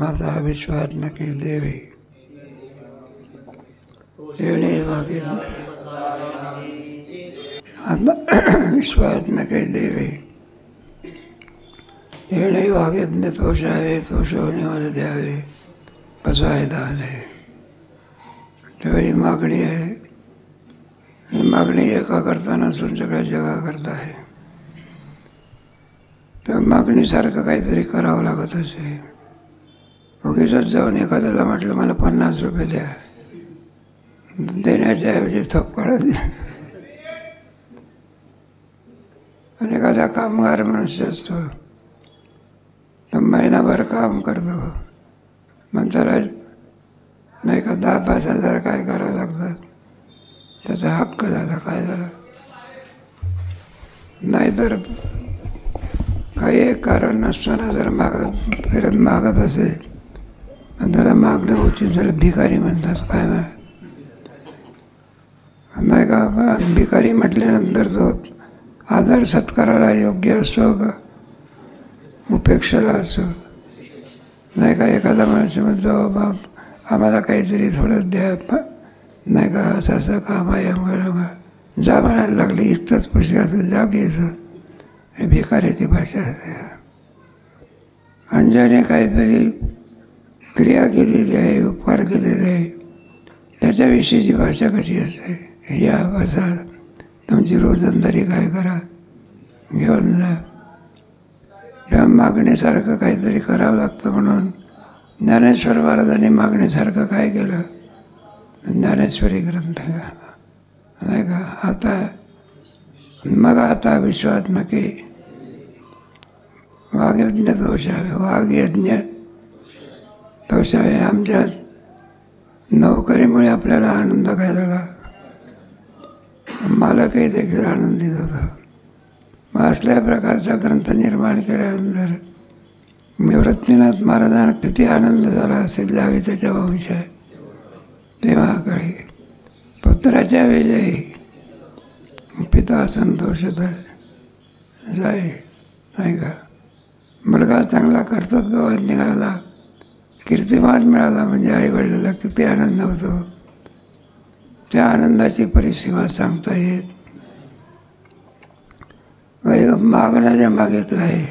माता विश्वात्मकी देवी येणे वागे विश्वात्मकी देवी येणे वागे तोषावे तोषवणे द्यावे पसाय दाने. तेव्हा ही मागणी आहे. ही मागणी एका करता नसून सगळ्या जगाकरता आहे. तेव्हा मागणीसारखं काहीतरी करावं लागत असे. उगीच जाऊन एखाद्याला म्हटलं मला 50 रुपये द्या, देण्याच्या ऐवजी थोप काढत द्या. आणि एखादा कामगार मनुष्य असतो, तर महिनाभर काम करतो, मग त्याला नाही का 10-5 हजार काय करावं लागतात. त्याचा हक्क झाला, काय झाला. नाहीतर काही एक कारण नसताना जर फिरत मागत असेल, आणि त्याला मागणं उचित झालं, भिकारी म्हणतात. काय नाही का. भिकारी म्हटल्यानंतर तो आदर सत्काराला योग्य असो का उपेक्षेला असो. नाही का. एखादा माणूस म्हणतो बाप आम्हाला काहीतरी थोडं द्या, नाही का, असं असं काम आहे, जा म्हणायला लागले, इतकंच पुस्तकातून जा घ्यायचं. हे भिकाऱ्याची भाषा असते. आणि ज्याने काहीतरी क्रिया केलेली आहे, उपकार केलेले आहे, त्याच्याविषयीची भाषा कशी असते. या बसा, तुमची रोजंदारी काय करा, घेऊन जा. त्या मागणीसारखं काहीतरी करावं लागतं. म्हणून ज्ञानेश्वर महाराजांनी मागणीसारखं काय केलं. ज्ञानेश्वरी ग्रंथ नाही का. आता विश्वात्मकी वाग्यज्ञ तोषावे, वाग्यज्ञ तोषावे. आमच्या नोकरीमुळे आपल्याला आनंद काय झाला. मालकही देखील आनंदित होता. मग असल्या प्रकारचा ग्रंथ निर्माण केल्यानंतर निवृत्तीनाथ महाराजांना किती आनंद झाला असेल. जावे त्याच्या वंश आहे तेव्हा काळी पुत्राच्या वेळी पिता संतोषत जाय, नाही का. मुलगा चांगला कर्तव्यवान निघाला, कीर्तिमान मिळाला, म्हणजे आईवडिलाला किती आनंद होतो. त्या आनंदाची परिसीमा सांगता येत. मागणं जे मागितलं आहे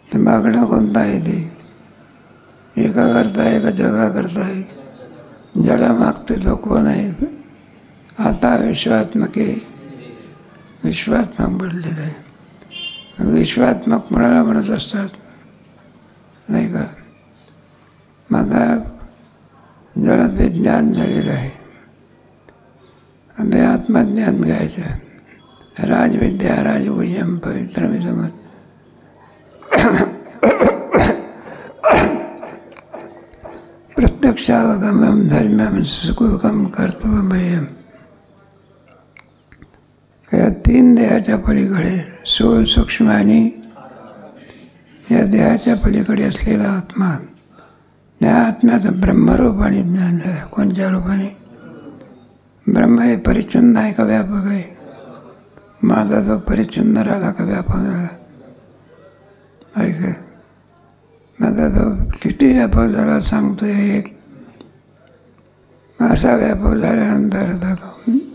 ते मागणं कोणतं आहे. ते एका करता आहे का जगा करता आहे. ज्याला मागते तो कोण आहे. आता विश्वात्मकी, विश्वात्मक बनलेलं आहे. विश्वात्मक म्हणायला म्हणत असतात, नाही का. माझा ज्याला ते ज्ञान झालेलं आहे, आणि आत्मज्ञान घ्यायचं. राजविद्या राजभुजम पवित्रमिदम प्रत्यक्षावगमम धर्म्यम सुखम कर्तव्यमयम. या 3 देहाच्या पलीकडे स्थूल सूक्ष्म आणि या देहाच्या पलीकडे असलेला आत्मा, त्या आत्म्याचं ब्रह्मरूप आणि ज्ञान आहे. कोणत्या रूपाने. ब्रह्म हे परिच्छिन्न आहे का व्यापक आहे. माझा तो परिच्छिन्न राहिला का व्यापक झाला. ऐक, माझा तो किती व्यापक झाला सांगतोय. एक असा व्यापक झाल्यानंतर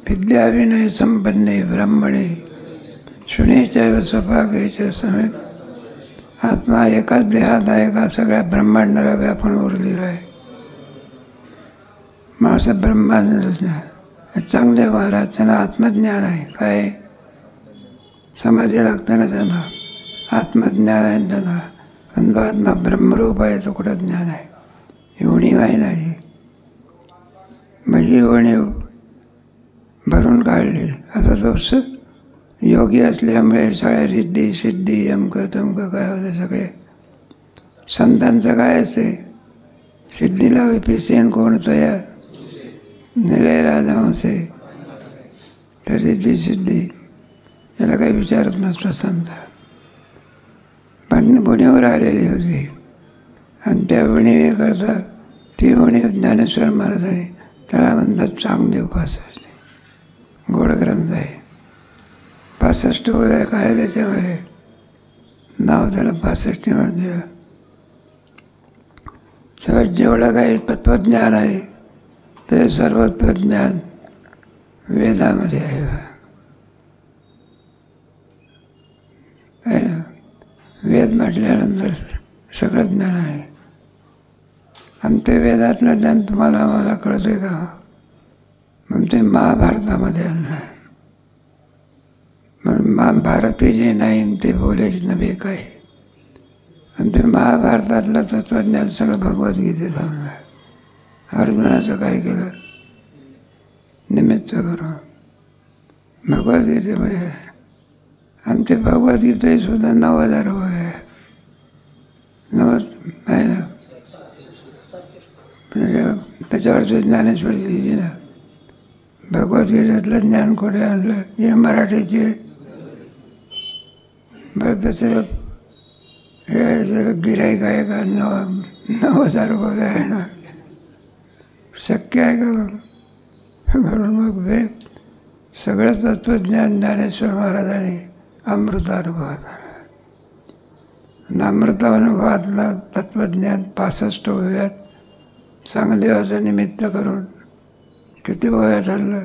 विद्याविनय संपन्ने ब्रह्मणे शुनेच्या स्वभागाच्या समेत आत्मा एकाच देहात आहे का सगळ्या ब्रह्मांडाला व्यापून उरलेला आहे. मग असं ब्रह्मांड चांगले महाराज त्यांना आत्मज्ञान आहे. काय समाधी लागतं ना त्यांना. आत्मज्ञान आहे त्यांना. पण आत्मा ब्रह्मरूप आहे, तो कुठं ज्ञान आहे. ही उणीव आहे नाही. मग ही उणीव भरून काढली. आता तो योगी असल्यामुळे सगळ्या रिद्धी सिद्धी अमकं तमकं काय होतं. सगळे संतांचं काय असते. सिद्धीला विपिसेन कोण तो या निलय राजहंसे. तर रिद्धी सिद्धी याला काही विचारत नसतो संत. पण पुण्यावर आलेली होती. आणि त्या उणीवेकरता ती उणीव ज्ञानेश्वर महाराजांनी त्याला म्हणतात चांगदेव 65. गोड ग्रंथ आहे. 65 वगैरे काय. त्याच्यामुळे नाव त्याला 65 म्हणून दिलं. तेव्हा जेवढं काही तत्त्वज्ञान आहे ते सर्व तत्त्वज्ञान वेदामध्ये आहे. वेद म्हटल्यानंतर सगळं ज्ञान आहे. आणि ते वेदातलं ज्ञान तुम्हाला मला कळते का? म्हणून ते महाभारतामध्ये आणलं आहे. म्हणून महाभारती जे नाही ते बोलेच नव्हे काय. आणि ते महाभारतातलं तत्त्वज्ञान सगळं भगवद्गीतेत आणलं आहे. अर्जुनाचं काय केलं? निमित्त करून भगवद्गीतेमध्ये आहे. आणि ते भगवद्गीता सुद्धा 9000 आहे. 90 आहे ना. त्याच्यावरचं ज्ञानेश्वरी दिली ना. भगवद्गीतेतलं ज्ञान कुठे आणलं? हे मराठीचे बरं त्याचं हे गिऱ्हाईक आहे का? 9000 आहे ना. शक्य आहे का? म्हणून मग वेद सगळं तत्त्वज्ञान ज्ञानेश्वर महाराजांनी अमृतानुभवात आणलं. अमृतानुभवातलं तत्त्वज्ञान 65 वयात चांगदेवाचं निमित्त करून किती वयात आणलं?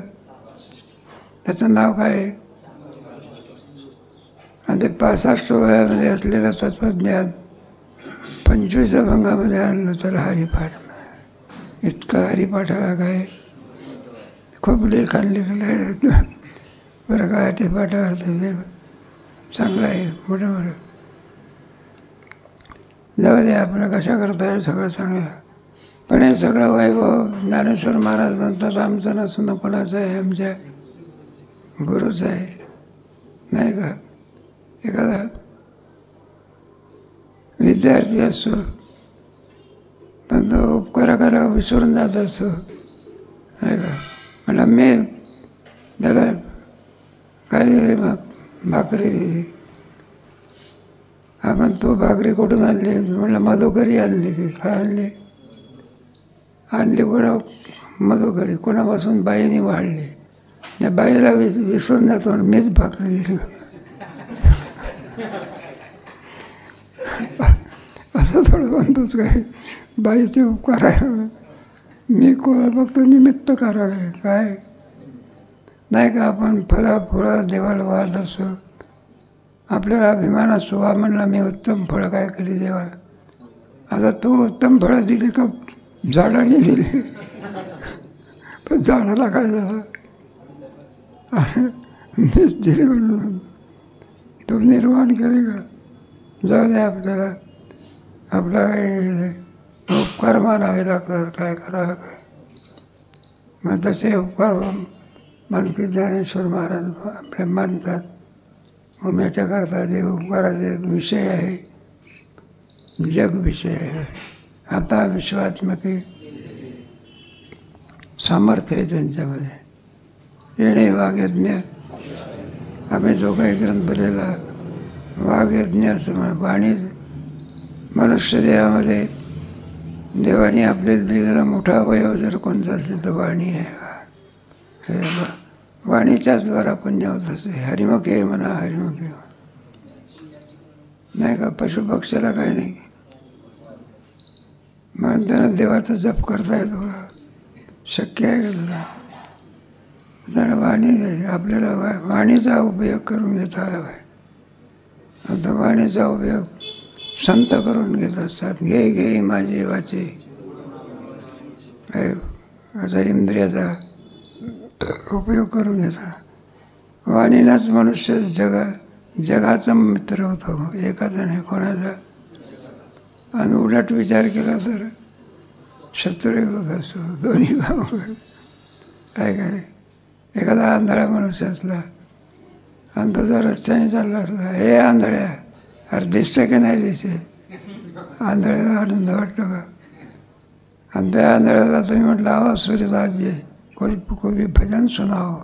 त्याचं नाव काय आहे? आणि ते 65 वयामध्ये असलेलं तत्त्वज्ञान 25 अभंगामध्ये आणलं तर हरिपाठ. इतकं हरिपाठाला काय खूप लेखन लिहिलं आहे बरं का. हरिपाठावर ते चांगलं आहे. मोठं मोठं जाऊ दे. आपलं कशा करता सगळं चांगलं. पण हे सगळं वैभव ज्ञानेश्वर महाराज म्हणतात आमचं नसून कोणाचं आहे? आमच्या गुरुचं आहे. नाही का? एखादा विद्यार्थी असतो पण तो उपकार करा विसरून जात असतो. नाही का? म्हणलं मी त्याला काय दिली? मग भाकरी दिली. आपण तो भाकरी कुठून आणली? म्हणलं मधुकरी आणली. की काय आणली? आणली कोणा? मधुकरी. कोणापासून? बाईने वाढली. त्या बाईला विसरून जातो मीच भाकरी दिली. असं थोडं म्हणतोच काय. बाईचे उपकार आहे. मी फक्त निमित्त कारण आहे. काय नाही का? आपण फळं देवाला वाहत असतो. आपल्याला अभिमान असतो. म्हणला मी उत्तम फळं काय केली देवाला. आता तू उत्तम फळं दिली का झाडाने दिली? पण झाडाला काय झालं? मीच दिली म्हणून तू निर्माण केली का? जाऊ दे. आपल्याला आपला काही उपकार मानावे लागतात. काय करावं काय. मग तसे उपकार मानकी ज्ञानेश्वर महाराज आपले मानतात. म्हणून याच्याकरता जे उपकाराचे विषय आहे जगविषय आहे. आता विश्वात्मकी सामर्थ्य आहे त्यांच्यामध्ये. येणे वाग्यज्ञ. आम्ही जो काही ग्रंथ लिहिला वाग्यज्ञ असं म्हणा. वाणी मनुष्य देहामध्ये देवाने आपल्याला दिलेला मोठा अवयव जर कोणता असेल तर वाणी आहे. हे वाणीच्याच द्वारा पुण्य होत असे. हरिमुखे म्हणा हरिमुखे नाही का. पशुपक्षाला काही नाही. म्हणून त्यांना देवाचा जप करता येतो का? शक्य आहे का तुला? जरा वाणी आपल्याला वाणीचा उपयोग करून घेता आला पाहिजे. आता वाणीचा उपयोग संत करून घेत असतात. घे घे माझे वाचे. असा इंद्रियाचा उपयोग करून घेतात. वाणीलाच मनुष्य जगाचा मित्र होतो. एकाचा नाही कोणाचा. आणि उलट विचार केला तर शत्रुयोग असतो. दोन्ही काम काय काय. एखादा आंधळा मनुष्य असला आणि तो जर रस्त्याने चालला असला. हे आंधळ्या अरे दिसतं की नाही दिसे. आंधळ्याला आनंद वाटतो का? आणि त्या आंधळ्याला तुम्ही म्हटलं आहो सूर्यदास जी कोणी भजन सुनावं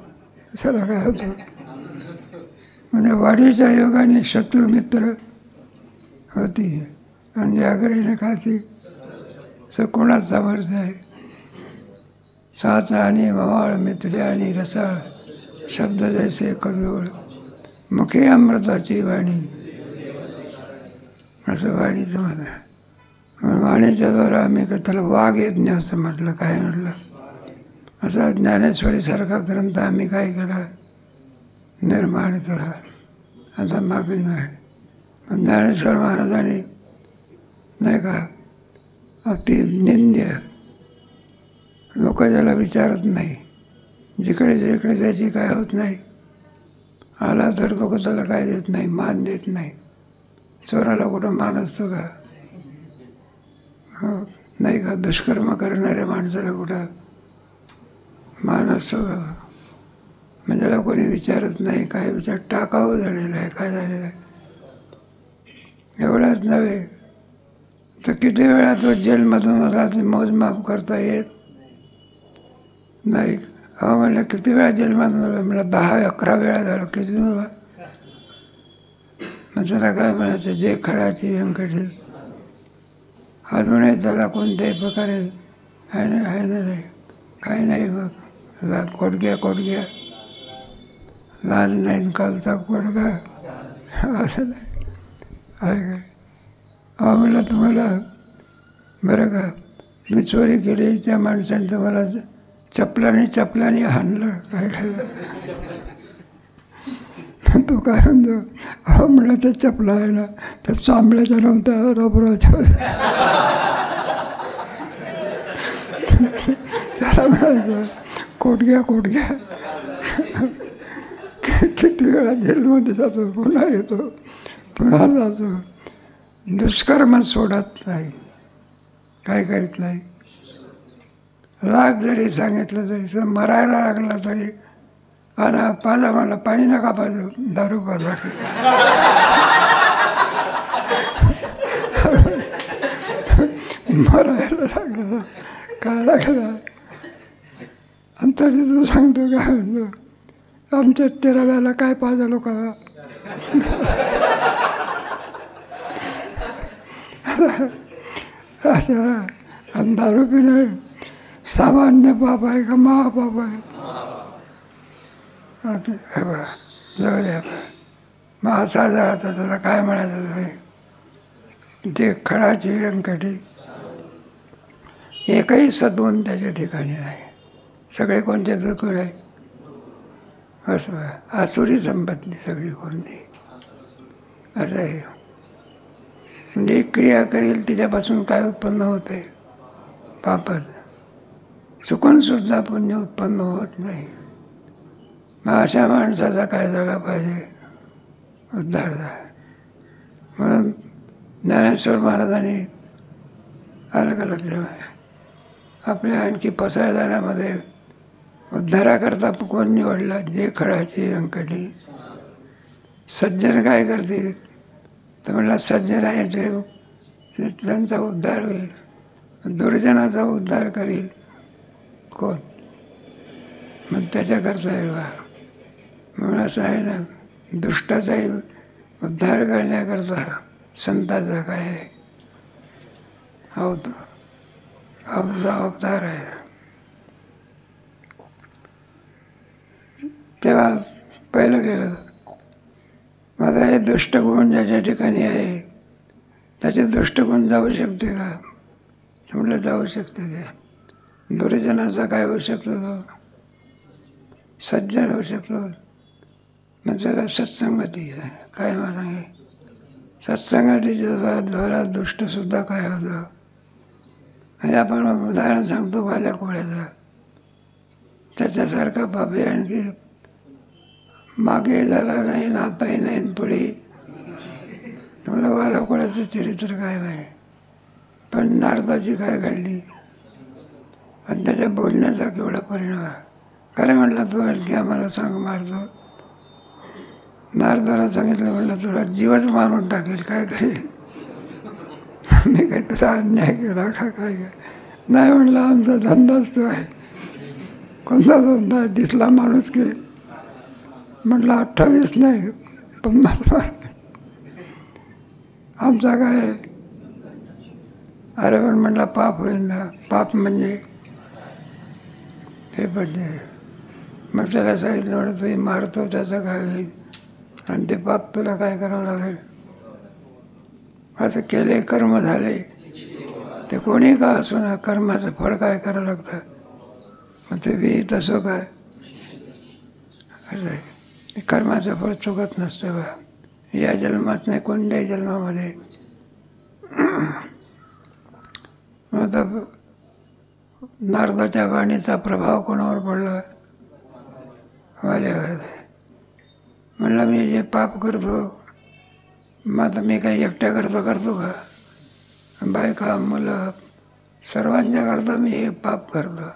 त्याला काय होतं? म्हणजे वाढीच्या योगाने शत्रुमित्र होती आणि जागरीने खाती. तर कोणाच सामर्थ्य आहे? साचा आणि मवाळ मिथल्या आणि रसाळ शब्द जैसे कल्लोळ मुखे अमृताची वाणी. असं वाणीचं म्हणा. वाणीच्या द्वारा आम्ही त्याला वाघ यज्ञ असं म्हटलं. काय म्हटलं? असा ज्ञानेश्वरीसारखा ग्रंथ आम्ही काय केला? निर्माण केला. आता मागणी आहे. पण ज्ञानेश्वर महाराजांनी नाही का अति निंद्य, लोक त्याला विचारत नाही, जिकडे जिकडे त्याची काय होत नाही, आला तर लोक त्याला काय देत नाही, मान देत नाही. चोराला कुठं मान असतो का? हो नाही का? दुष्कर्म करणाऱ्या माणसाला कुठं मान असतो का? म्हणजे त्याला कोणी विचारत नाही. काय विचार टाकावं झालेलं आहे, काय झालेलं आहे. एवढंच नव्हे तर किती वेळा तो जेलमधून होता मोजमाप करता येत नाही. अहो म्हणलं किती वेळा जेलमधून होता? म्हणलं 10-11 वेळा झालं. किती होता? मग त्याला काय म्हणायचं? जे खडाची व्यंकटी अजूनही त्याला कोणत्याही प्रकारे आहे नाही, काही नाही. बघ कोडग्या लाज नाही कालचा कोडगा असं नाही आहे काय? अहो म्हणलं तुम्हाला बरं का, मी चोरी केली, त्या माणसाने तुम्हाला चपलाने हाणलं, काय खाल्लं? तो काय म्हणतो? अहो म्हणलं त्या चपला आहे ना, त्या चांबल्याच्या नव्हत्या, रबराच्या. त्याला म्हणायचं कोटग्या किती वेळा जेलमध्ये जातो, पुन्हा येतो, पुन्हा जातो. दुष्कर्म सोडत नाही, काय करीत नाही. लाख जरी सांगितलं तरी, मरायला लागला तरी, आणि पाजा मला पाणी नका पाजू, दारू पाजा. मरायला लागला काय लागला, आणि तरी तू सांगतो काय म्हणतो, आमच्या 13व्याला काय पाजा लोकांना. आणि दारू पिणे सामान्य पाप आहे का महापाप आहे? जाऊ द्या. मग असा जाता त्याला काय म्हणायचं तुम्ही? जे खडाची व्यंकटी एकही सद्गुण त्याच्या ठिकाणी नाही. सगळे कोणते दुर्गुण आहे? असं आसुरी संपत्ती सगळी कोणती असं आहे. म्हणजे क्रिया करेल तिच्यापासून काय उत्पन्न होते? पापच. चुकून सुद्धा पुण्य उत्पन्न होत नाही. मग अशा माणसाचा काय झाला पाहिजे? उद्धार झाला. म्हणून ज्ञानेश्वर महाराजांनी अलग अलग आपल्या आणखी पसायदानामध्ये उद्धाराकरता कोण निवडला? जे खडाची व्यंकटी. सज्जन काय करतील? तर म्हणला सज्जन आहे जे त्यांचा उद्धार होईल. दुर्जनाचा उद्धार करील कोण? मग त्याच्याकरता आहे बा. म्हणून असं आहे ना, दुष्टाचाही उद्धार करण्याकरता संतांचा काय आहे? अवतार आहे. तेव्हा पहिलं केलं माझा हे दुष्टगुण ज्याच्या ठिकाणी आहे त्याचे दुष्टगुण जाऊ शकते का? म्हटलं जाऊ शकते. ते दुर्जनाचा काय होऊ शकतो? तो सज्जन होऊ शकतो. मग त्याला सत्संगती काय मला सांगे, सत्संगतीच्या द्वारा दुष्टसुद्धा काय होतं. आणि आपण उदाहरण सांगतो माझ्या कोळ्याचं, त्याच्यासारखा पापी आणखी मागे झाला नाही, नाताही नाही, पुढे तुम्हाला वाला कोळ्याचं चरित्र काय नाही. पण नारदाची काय घडली आणि त्याच्या बोलण्याचा केवढा परिणाम आहे. खरं म्हटलं तू आणखी आम्हाला सांग मारतो. नारदाला सांगितलं, म्हटलं तुला जीवच मारून टाकेल, काय करेल? मी काही तुला अन्याय केला का काय? नाही म्हणलं आमचा धंदाच तो आहे. कोणता धंदा? दिसला माणूस की म्हटलं 28 नाही 50 मार्क आमचा काय? अरे पण म्हटलं पाप होईल ना. पाप म्हणजे हे पण मग त्याला सांगितलं, म्हणत तुम्ही मारतो त्याचं काय होईल? आणि ते पाप तुला काय करावं लागेल? असं केले, कर्म झाले, ते कोणी का असो ना, कर्माचं फळ काय करावं लागतं. मग ते विहित असो काय असं आहे. कर्माचं फळ चुकत नसतं बा, या जन्मात नाही कोणत्याही जन्मामध्ये. आता नारदाच्या वाणीचा प्रभाव कोणावर पडला? माझ्यावर. म्हणलं मी जे पाप करतो, मग आता मी काही एकट्या करतो का? बायका मुलं सर्वांच्या करता मी हे पाप करतो.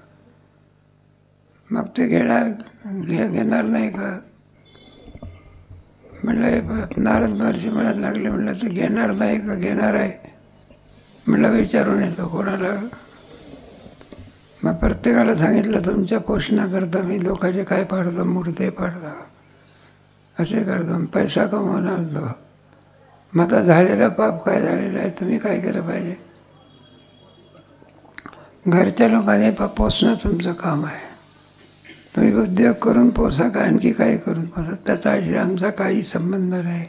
मग ते घेणार नाही का? म्हणलं हे नारद महर्षी म्हणत लागले, म्हणलं ते घेणार नाही का घेणार आहे? म्हणलं विचारून येतो कोणाला. मग प्रत्येकाला सांगितलं तुमच्या पोषणाकरता मी लोकांचे काय पाडतो, मूर्ती पाडतो, असे करतो, पैसा कमवणार तो. मग आता झालेलं पाप काय झालेलं आहे, तुम्ही काय केलं पाहिजे? घरच्या लोकांनी पोसणं तुमचं काम आहे. तुम्ही उद्योग करून पोसा का आणखी काही करून पोसा, त्याचा आमचा काही संबंध नाही.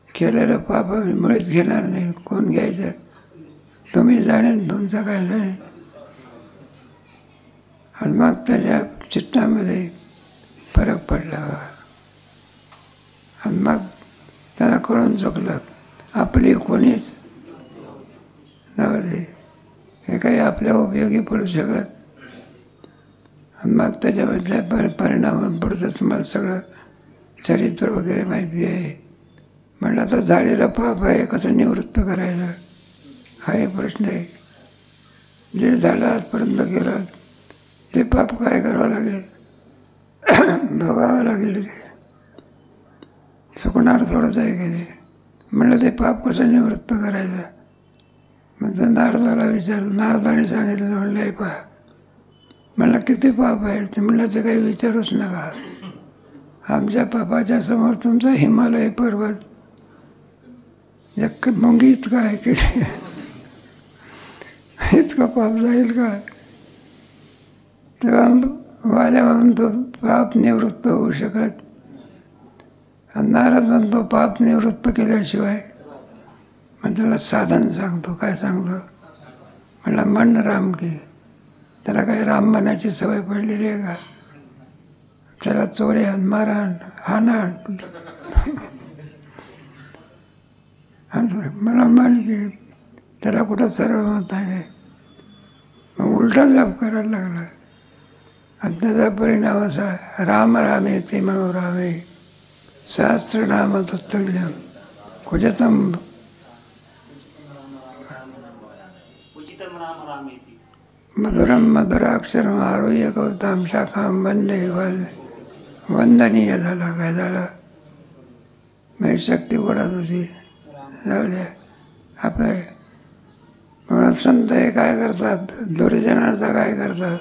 केलेलं पाप आम्ही मुळीच घेणार नाही. कोण घ्यायचं? तुम्ही जाणेन, तुमचं काय जाणे. आणि मग त्याच्या चित्तामध्ये फरक पडला आणि मग त्याला कळून चुकलं आपली कोणीच नव्हते, हे काही आपल्या उपयोगी पडू शकत. आणि मग त्याच्यामधल्या परिणाम पडतं. तुम्हाला सगळं चरित्र वगैरे माहिती आहे. म्हणलं तर झालेलं पाप आहे कसं निवृत्त करायचं, हा एक प्रश्न आहे. जे झालं आजपर्यंत केलं ते पाप काय करावं लागेल? भोगावं लागेल. चुकणार थोडंच आहे की ते. म्हणलं ते पाप कसं निवृत्त करायचं? मग तर नारदाला विचारलं. नारदाने सांगितलं. म्हणलं हे पहा, म्हणलं किती पाप आहे ते? म्हणलं ते काही विचारूच नका. आमच्या पापाच्या समोर तुमचा हिमालय पर्वत एक मुंगी इतका आहे की इतकं पाप जाईल का? तेव्हा वाल्या म्हणतो पाप निवृत्त होऊ शकत. आणि नारद म्हणतो पाप निवृत्त केल्याशिवाय. मग त्याला साधन सांगतो. काय सांगतो? म्हणलं मन राम की. त्याला काही राम बनायची सवय पडलेली आहे का? त्याला चोऱ्यान मारहाण हाणाण मला मन की. त्याला कुठं सर्व मत आहे. मग उलटा जाप करायला लागला. आणि त्याचा परिणाम असा, राम रामे ते मनोरामे सहस्रनाम तत्तुल्यम कुजतम मधुरम मधुराक्षरम आरोह्य कवताम शाखाम वंदे वंदनीय झाला. काय झाला? माझी शक्ती पडत होती. जाऊ द्या आपले. म्हणून संत हे काय करतात, दुर्जनाचा काय करतात.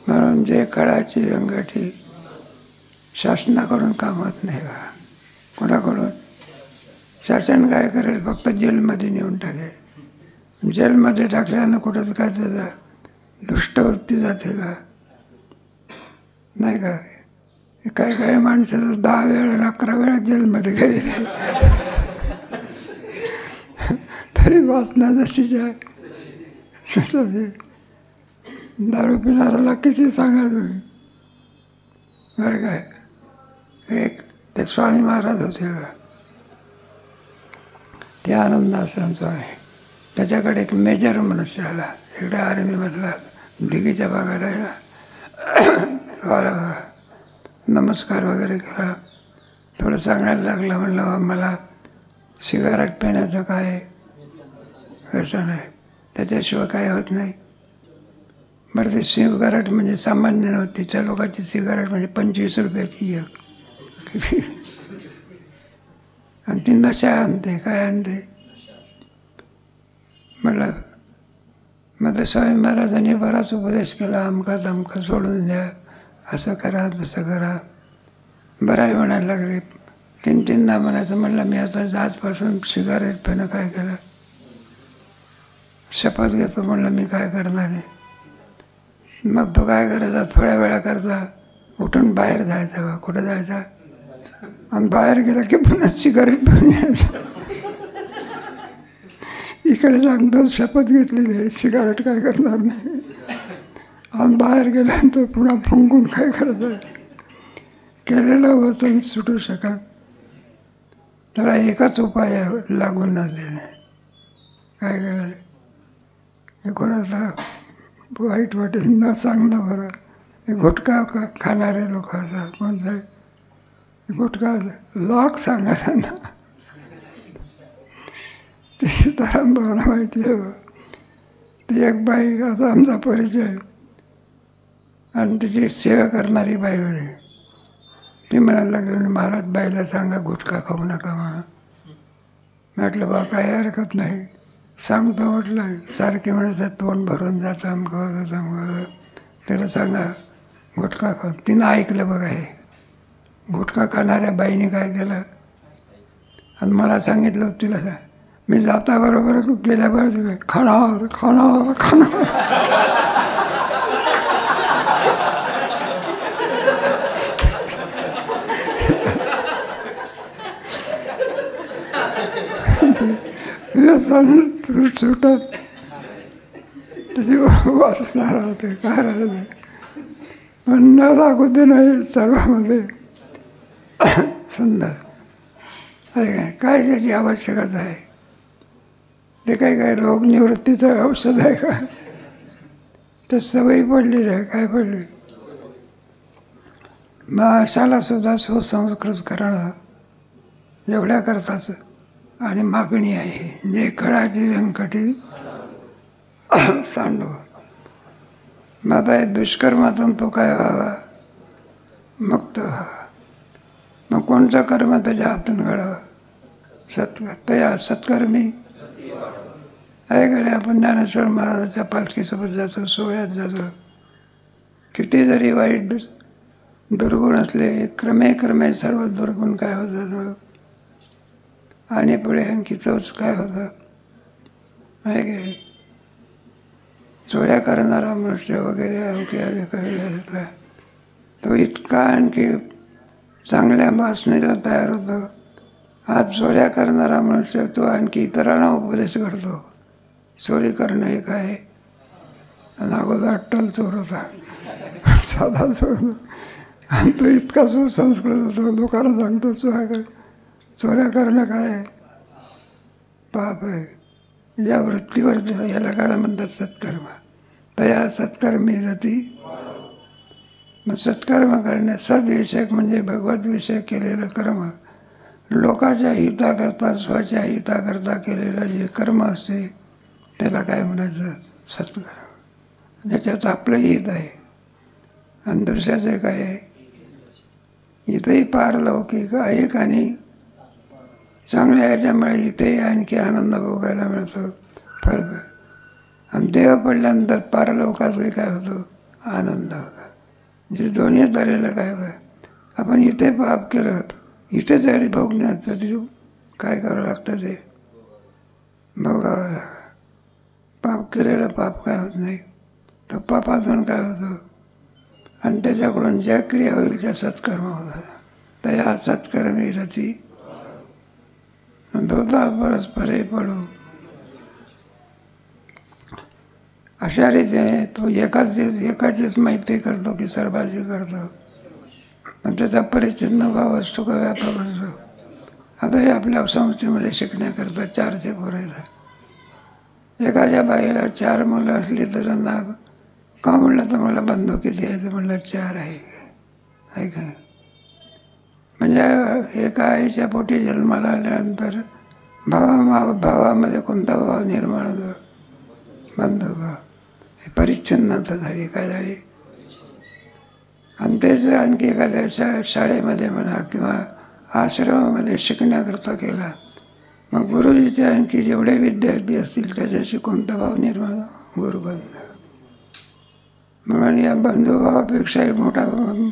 म्हणून जे कळाची अंगठी शासनाकडून कामात नाही का? कोणाकडून? शासन काय करेल? फक्त जेलमध्ये नेऊन टाकेल. जेलमध्ये टाकल्यानं कुठं काय त्याचा दुष्टवृत्ती जाते का? नाही का? काही काही माणसाचं 10 वेळा 11 वेळा जेलमध्ये गेले तरी वासना जशीच आहे. दारू पिणाऱ्याला किती सांगा तुम्ही. बरं काय? एक ते स्वामी महाराज होते का, ते आनंद आश्रम स्वामी. त्याच्याकडे एक मेजर मनुष्य आला इकडे आर्मीमधला, दिघीच्या भागात राहिला. नमस्कार वगैरे केला. थोडं सांगायला लागलं. म्हणलं मला सिगारेट पिण्याचं काय व्यसन आहे, त्याच्याशिवाय काय होत नाही. बरं ते सिगारेट म्हणजे सामान्य नव्हती. त्या लोकांची सिगारेट म्हणजे 25 रुपयाची एक. आणि ती नशा आणते. काय आणते? म्हणलं मग स्वामी महाराजांनी बराच उपदेश केला. अमका तमका सोडून द्या, असं करा तसं करा. बराही म्हणायला लागले. 3-3दा म्हणायचं. म्हणलं मी आता आजपासून सिगारेट पिणं काय केलं, शपथ घेतो. म्हणलं मी काय करणार नाही. मग तो काय करायचा, थोड्या वेळा करता उठून बाहेर जायचा. बा कुठं जायचा? आणि बाहेर गेला की पुन्हा सिगारेट पिऊन यायचा. एकीकडे सांगतो शपथ घेतलेली आहे सिगारेट काय करणार नाही, आणि बाहेर गेल्यानंतर पुन्हा फुंकून काय करायचं, केलेलं वचन सुटू शकत. त्याला एकच उपाय लागून आलेला, काय करायचं, हे कोणाला वाईट वाटेल न सांगणं बरं. हे गुटखा खाणारे लोक असतात, कोणतं गुटखा लॉक सांगायला ना, ती सीताराम भावना माहिती आहे बा. ती एक बाई, असा आमचा परिचय, आणि तिची सेवा करणारी बाई होती. ती म्हणायला लागली, महाराज बाईला सांगा गुटखा खाऊ नका म्हणा. म्हटलं बा काही हरकत नाही, सांगतो म्हटलं. सारखे म्हणायचं तोंड भरून जातं आमकं, त्याला सांगा गुटखा खाऊ. तिनं ऐकलं बघा. हे गुटखा खाणाऱ्या बाईने काय केलं, आणि मला सांगितलं तिला, मी जाताबरोबर गेल्याबरोबर खाणार खाणार खाणार. सुटत त्याची वाचणार होते, काय राहते, पण न लागू दे नाही सर्वांमध्ये. सुंदर आहे. काय त्याची आवश्यकता आहे, ते काय रोगनिवृत्तीचं औषध आहे का, ते सवयी पडलेली आहे. काय पडली, भाषाला सुद्धा सुसंस्कृत करणं एवढ्या करताच आणि मागणी आहे. जे कळाची व्यंकटी सांडव. मग आता हे दुष्कर्मातून तो काय व्हावा, मुक्त व्हावा. मग कोणचं कर्म त्याच्या हातून घडावं, सत्कर. तया सत्कर्मी आहे का नाही. आपण ज्ञानेश्वर महाराजांच्या पालखीसोबत जातो, सोहळ्यात जातो. किती जरी वाईट दुर्गुण असले, क्रमे क्रमे सर्व दुर्गुण काय होतात, आणि पुढे आणखी तोच काय होतं, आहे की चोऱ्या करणारा मनुष्य वगैरे आणखी तो इतका आणखी चांगल्या भाषणीला तयार होतो. आज चोऱ्या करणारा मनुष्य तो आणखी इतरांना उपदेश करतो, चोरी करणं हे काय. आणि अगोदर अट्टल चोर होता, साधा चोर, आणि तो इतका सुसंस्कृत होतो. लोकांना सांगतो चोऱ्या करणं काय आहे, पाप आहे. या वृत्तीवर याला काय म्हणतात, सत्कर्म. तया सत्कर्मी रती. मग सत्कर्म करणे, सद्विषयक म्हणजे भगवद्विषयक केलेलं कर्म, लोकांच्या हिताकरता स्वच्या हिताकरता केलेलं जे कर्म असते त्याला काय म्हणायचं, सत्कर्म. ज्याच्यात आपलं हित आहे आणि दुसऱ्याचं काय आहे, इथंही पारलौकिक ऐक आणि चांगल्या ह्याच्यामुळे इथेही आणखी आनंद भोगायला मिळतो, फरक. आणि देव पडल्यानंतर पारलौकातही काय होतो, आनंद होतो. म्हणजे दोन्ही तऱ्हेला काय आपण इथे पाप केलं, इथे तरी भोगण्याचं ते काय करावं लागतं, ते भोगावं लागतं. पाप केलेलं पाप काय होत नाही, तर पापातून काय होतं, आणि त्याच्याकडून ज्या क्रिया होईल त्या सत्कर्म होतात. तया सत्कर्मी रती दोधा परस्परे पडू. अशा रीतीने तो एकाचीच माहिती करतो की सर्वांची करतो, आणि त्याचा परिच्छिन्न भाव असतो का व्यापक असतो. आता हे आपल्या संस्थेमध्ये शिकण्याकरता 4 पोरं येतात. एखाद्या बाईला 4 मुलं असली तर त्यांना का म्हणलं तर मला बंधू किती आहे, तर म्हणलं 4 आहे का. म्हणजे एका आईच्या पोटी जन्माला आल्यानंतर भावामध्ये कोणता भाव निर्माण होतो, बंधुभाव. हे परिच्छिन्नता झाली, काय झाली. आणि तेच आणखी एखाद्या शाळेमध्ये म्हणा किंवा आश्रमामध्ये शिकण्याकरता केला, मग गुरुजीचे आणखी जेवढे विद्यार्थी असतील त्याच्याशी कोणता भाव निर्माण, गुरुबंध. म्हणून या बंधुभावापेक्षाही मोठा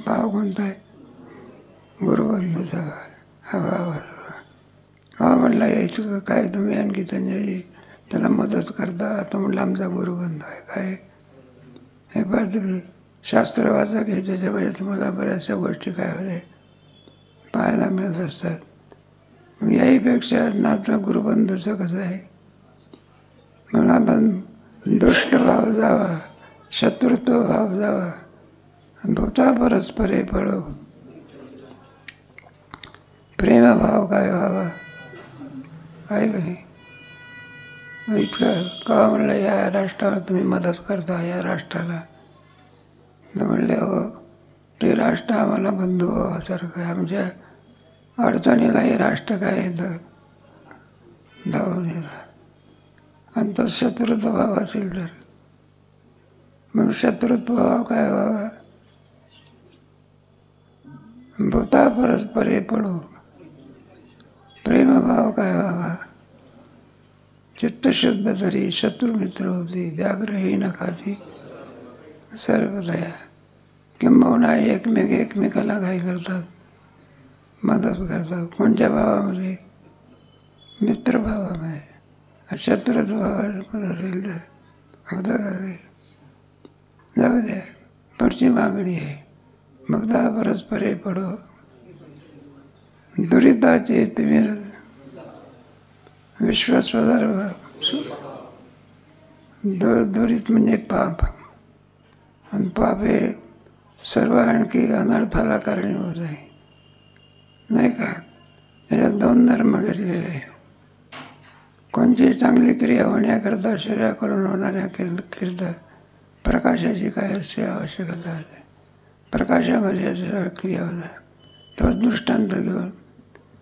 भाव कोणता आहे, गुरुबंधूचा हा भाव असतो. हा म्हणला यायचं काय तुम्ही आणखी त्याला मदत करता, आता म्हटलं आमचा गुरुबंधू आहे. काय हे तुम्ही शास्त्र वाचा की त्याच्यामध्ये तुम्हाला बऱ्याचशा गोष्टी काय होते पाहायला मिळत असतात. याहीपेक्षा नातं गुरुबंधूचं कसं आहे, म्हणून आपण दुष्ट भाव जावा, शत्रुत्व भाव जावा, भूता परस्परे पडो, प्रेमभाव काय व्हावा. आहे का नाही? इतकं का म्हणलं या राष्ट्राला तुम्ही मदत करता, या राष्ट्राला. म्हणले हो, ते राष्ट्र आम्हाला बंधुभावासारखं आहे. आमच्या अडचणीला हे राष्ट्र काय येतं धावून येतात. आणि तो शत्रुत्व भाव असेल तर मग शत्रुत्व भाव काय व्हावा. भूता परस्परे पडो, प्रेमभाव काय व्हावा. चित्तशुद्ध तरी शत्रुमित्र होती, व्याघ्रहीन खाती सर्वदया. किंबहुना एकमेकाला काय करतात, मदत करतात. कोणत्या भावामध्ये? मित्रभावामध्ये. शत्रुत्व भावात असेल तर होतं का काही? जाऊ द्या, पुढची मागणी आहे. भक्ता परस्परे पडो, दुरिताचे तिमिर विश्वस्वधर्म. दुरित म्हणजे पाप, आणि पाप हे सर्व आणखी अनर्थाला कारणीभूत आहे, नाही का? त्याच्यात 2 धर्म घेतलेले आहे. कोणतीही चांगली क्रिया होण्याकरता शरीराकडून होणाऱ्या कीर्त प्रकाशाची काय असते आवश्यकता असते. प्रकाशामध्ये क्रिया होतात. तोच दृष्टांत घेऊन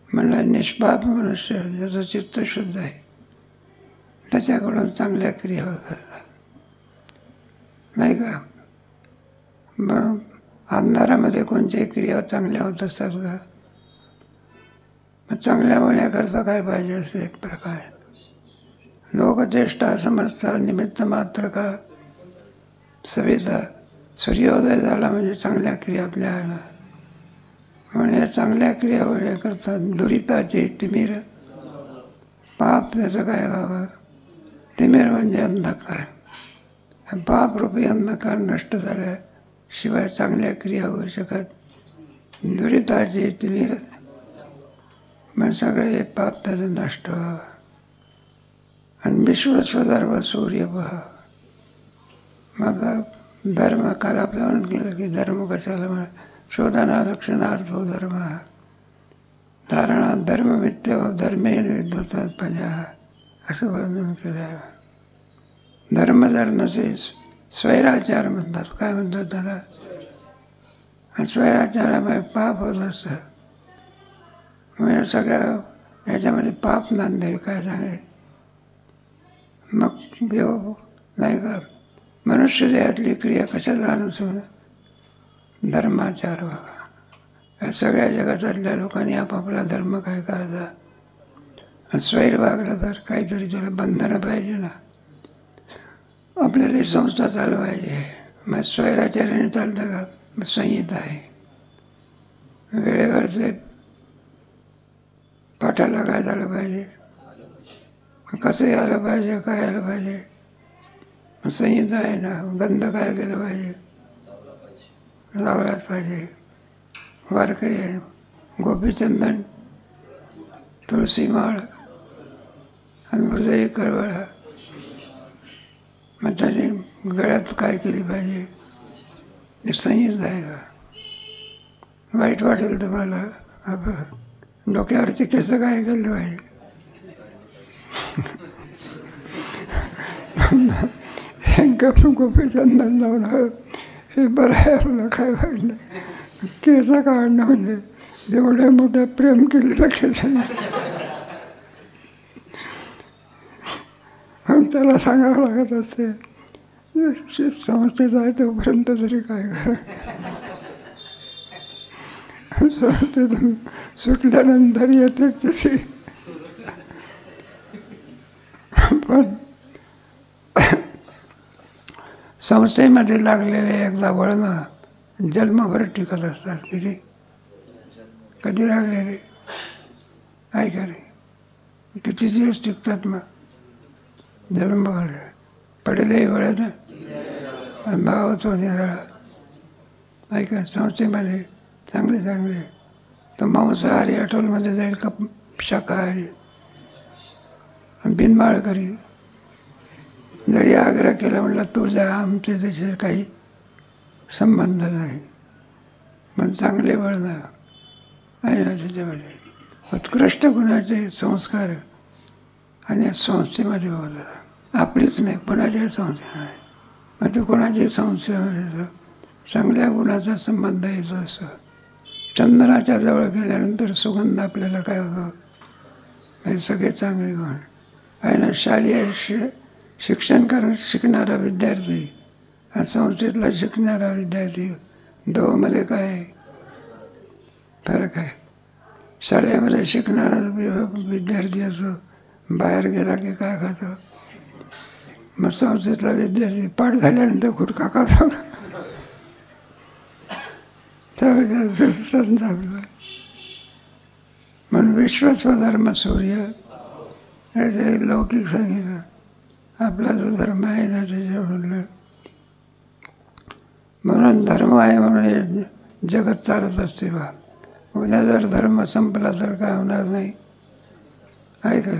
म्हणला, निष्पाप मनुष्य ज्याचं चित्त शुद्ध आहे त्याच्याकडून चांगल्या क्रिया होतात, नाही का? म्हणून अंधारामध्ये कोणत्याही क्रिया चांगल्या होत असतात का? मग चांगल्या होण्याकरता काय पाहिजे असते? एक प्रकार लोकचेष्टा समजता निमित्त मात्र का सविता. सूर्योदय झाला म्हणजे चांगल्या क्रिया आपल्या आल्या. म्हणून या चांगल्या क्रिया होण्याकरता दुरिताचे तिमिर, पाप त्याचं काय व्हावं. तिमिर म्हणजे अंधकार. पापरूपी अंधकार नष्ट झाल्याशिवाय चांगल्या क्रिया होऊ शकत. दुरिताचे तिमिर मग सगळे पाप त्याचं नष्ट व्हावं. आणि विश्वस्वधर्म सूर्य व्हावा. मग धर्म काल आपल्याला केलं की धर्म कशाला म्हणा. शोधना लक्षणार्थो धर्म, धारणा धर्मविद्या धर्मेण विद्वतात प्रजा, असं वर्णन केलं आहे. धर्म जर नसेल, स्वैराचार म्हणतात. काय म्हणतात त्याला? आणि स्वैराचारामुळे पाप होत असतं. म्हणजे सगळ्या ह्याच्यामध्ये पाप नांदेल काय सांगेल. मग घेऊ नाही का? मनुष्य देहातली क्रिया कशाला अनुसरून धर्माचार व्हावा. या सगळ्या जगातातल्या लोकांनी आपापला धर्म काय करायचा. आणि स्वैर वागलं तर काहीतरी त्याला बंधनं पाहिजे ना. आपल्याला संस्था चालवायची. मग स्वैराचार्याने चालतं का? मग संहिता आहे. वेळेवर ते पाठाला काय झालं पाहिजे, कसं यायला पाहिजे, काय यायला पाहिजे. संहिता आहे ना. गंध काय केलं पाहिजे, लावलाच पाहिजे. वारकरी आहे, गोपीचंदन, तुळशी माळ आणि हृदय कळवळा. मग त्याने गळ्यात काय केली पाहिजे, हे संहिता आहे का? वाईट वाटेल तुम्हाला, डोक्यावरचे केस काय केलं पाहिजे. गोपीचंदन लावलं हे बरं आहे. आपलं काय वाटलं केस काढणं म्हणजे एवढ्या मोठ्या प्रेम केलेलं केस. त्याला सांगावं लागत असते संस्थेत आहे तोपर्यंत तरी काय करा. संस्थेतून सुटल्यानंतर येते तशी. पण संस्थेमध्ये लागलेले एकदा वळणं जन्मभर टिकत असतात. किती कधी लागलेले आहे का नाही? किती दिवस टिकतात. मग जन्मभर पडलेही वळणं आणि भाव तो निराळा. ऐका संस्थेमध्ये चांगले चांगले तर मांसाहारी हॉटेलमध्ये जाईल का शाकाहारी, बिनमाळकरी जरी आग्रह केला म्हटलं तुझ्या आमचे त्याचे काही संबंध नाही, पण चांगले वळण आहे ना त्याच्यामध्ये. उत्कृष्ट गुणाचे संस्कार आणि संस्थेमध्ये होतात. आपलीच नाही, कोणाच्याही संस्था आहे. मग ते कोणाचे संस्थेमध्ये चांगल्या गुणाचा संबंध येतो. असं चंदनाच्या जवळ गेल्यानंतर सुगंध आपल्याला काय होतं, हे सगळे चांगले गुण आहे ना. शालेय शिक्षण शिकणारा विद्यार्थी आणि संस्थेतला शिकणारा विद्यार्थी दोघांमध्ये काय फरक आहे. शाळेमध्ये शिकणारा विद्यार्थी असो, बाहेर गेला की काय खातो. मग संस्थेतला विद्यार्थी पाठ झाल्यानंतर गुटखा खातो. संतापला म्हणून विश्वस्वधर्म सूर्य हे लौकिक सांगितलं. आपला जो धर्म आहे ना त्याच्यामधलं, म्हणून धर्म आहे म्हणून हे जगत चालत असते. बा उद्या जर धर्म संपला तर काय होणार नाही, आहे का?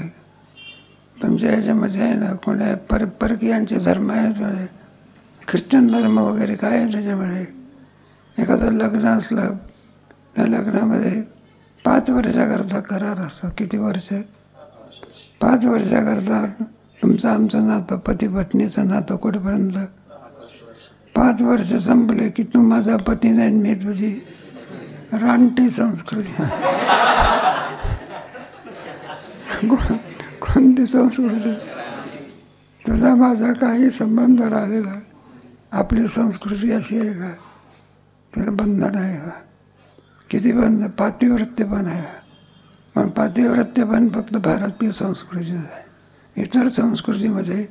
तुमच्या ह्याच्यामध्ये आहे ना कोणा परकीयांचे धर्म आहे, ख्रिश्चन धर्म वगैरे काय आहे त्याच्यामध्ये. एखादं लग्न असलं त्या लग्नामध्ये 5 वर्षाकरता करार असतो. किती वर्ष? 5 वर्षाकरता तुमचं आमचं नातं, पती पत्नीचं नातं कुठेपर्यंत? 5 वर्ष संपले की तू माझा पती नाही, मी तुझी रानटी संस्कृती. कोणती संस्कृती? तुझा माझा काही संबंध राहिलेला. आपली संस्कृती अशी आहे का? तिला बंधन आहे का? किती बंध? पातिव्रत्य पण आहे. पण पातिव्रत्य पण फक्त भारतीय संस्कृतीच आहे. इतर संस्कृतीमध्ये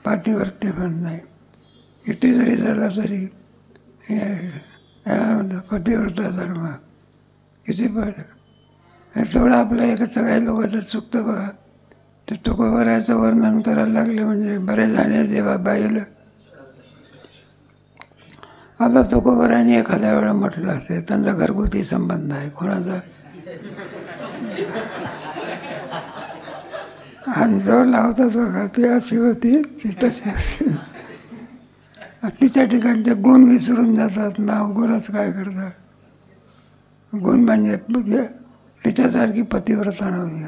पातिव्रत्य पण नाही. किती जरी झाला तरी याला म्हणतात पतिव्रता धर्म. किती पण तेवढं आपलं एकाचं काही लोकांचं चुकतं बघा. ते तुकोबरायचं वर्णन करायला लागले म्हणजे बरेच जाणे देवा बाईला. आता तुकोबराने एखाद्या वेळा म्हटलं असेल त्यांचा घरगुती संबंध आहे कोणाचा, आणि जो लावतात बघा ती अशी होती ती तशी होती. तिच्या ठिकाणचे गुण विसरून जातात. नाव गुणच काय करतात. गुण म्हणजे तिच्यासारखी पतिव्रता नव्हती,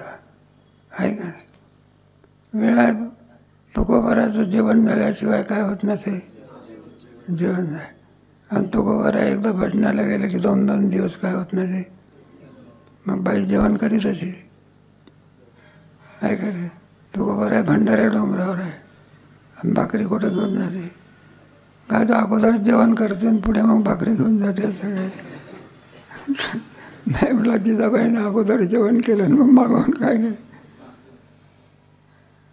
आहे का नाही. वेळात तुकोबराचं जेवण झाल्याशिवाय काय होत नसे, जेवण नाही. आणि तुकोबरा एकदा भजनाला गेलं की 2-2 दिवस काय होत नसे. मग बाई जेवण करीत असे, आहे का नाही. तुकोबरा भंडाऱ्या डोंगरावर आहे आणि भाकरी कुठं घेऊन जाते काय? तर अगोदर जेवण करते आणि पुढे मग भाकरी घेऊन जाते सगळे. नाही म्हटलं जिजाबाईनं अगोदर जेवण केलं मग मागवून काय नाही.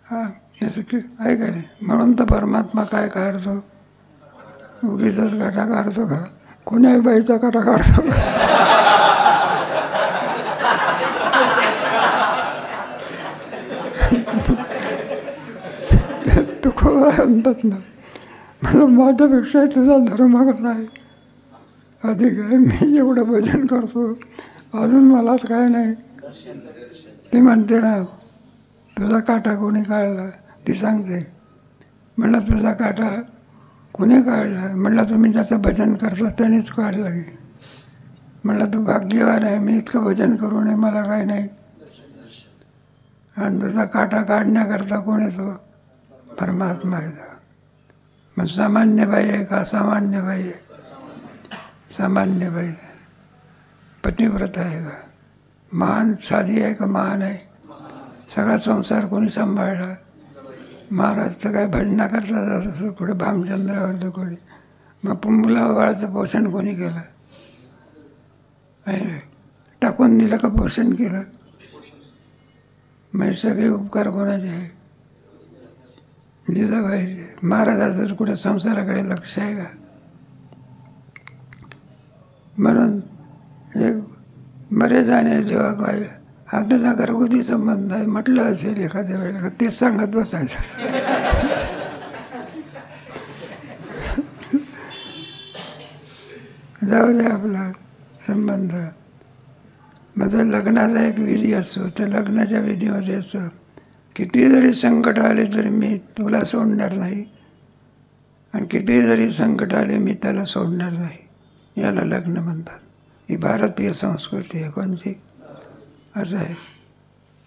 हां जसं की आहे का नाही. म्हणून तर परमात्मा काय काढतो, उगीचाच काटा काढतो का? कोण्याही बाईचा काटा काढतो का? तुकोबरा म्हणतात ना, म्हणलं माझ्यापेक्षा तुझा धर्म कसा आहे अधिक आहे. मी एवढं भजन करतो अजून मला काय नाही. ती म्हणते ना तुझा काटा कोणी काढला, ती सांगते. म्हणलं तुझा काटा कोणी काढला? म्हणलं तुम्ही ज्याचं भजन करता त्यानेच काढलं की. म्हणलं तू भाग्यवान आहे, मी इतकं भजन करू नये मला काय नाही. आणि तुझा काटा काढण्याकरता कोण येतो? परमात्मा येतो. मग सामान्य बाई आहे का असामान्य बाई आहे? सामान्य बाई नाही. पतिव्रत आहे का? महान साधी आहे का महान आहे? सगळा संसार कोणी सांभाळला? महाराज तर काय भजना करता जात असं कुठे भामचंद्रावर कोणी. मग मुलाबाळाचं पोषण कोणी केलं? आहे टाकून दिलं का पोषण केलं? मग सगळे उपकार कोणाचे आहे? जिजाबाईचे. महाराजाचं कुठे संसाराकडे लक्ष आहे का? म्हणून एक बरेच जाणे जेव्हा काय हा त्याचा घरगुती संबंध आहे म्हटलं असेल एखाद्या वेळेला तेच सांगत बसायचं. जाऊ दे आपला संबंध. मग लग्नाचा एक विधी असतो. त्या लग्नाच्या विधीमध्ये असं किती जरी संकट आले तरी मी तुला सोडणार नाही, आणि किती जरी संकट आले मी त्याला सोडणार नाही. याला लग्न म्हणतात. ही भारतीय संस्कृती आहे. कोणची? असं आहे.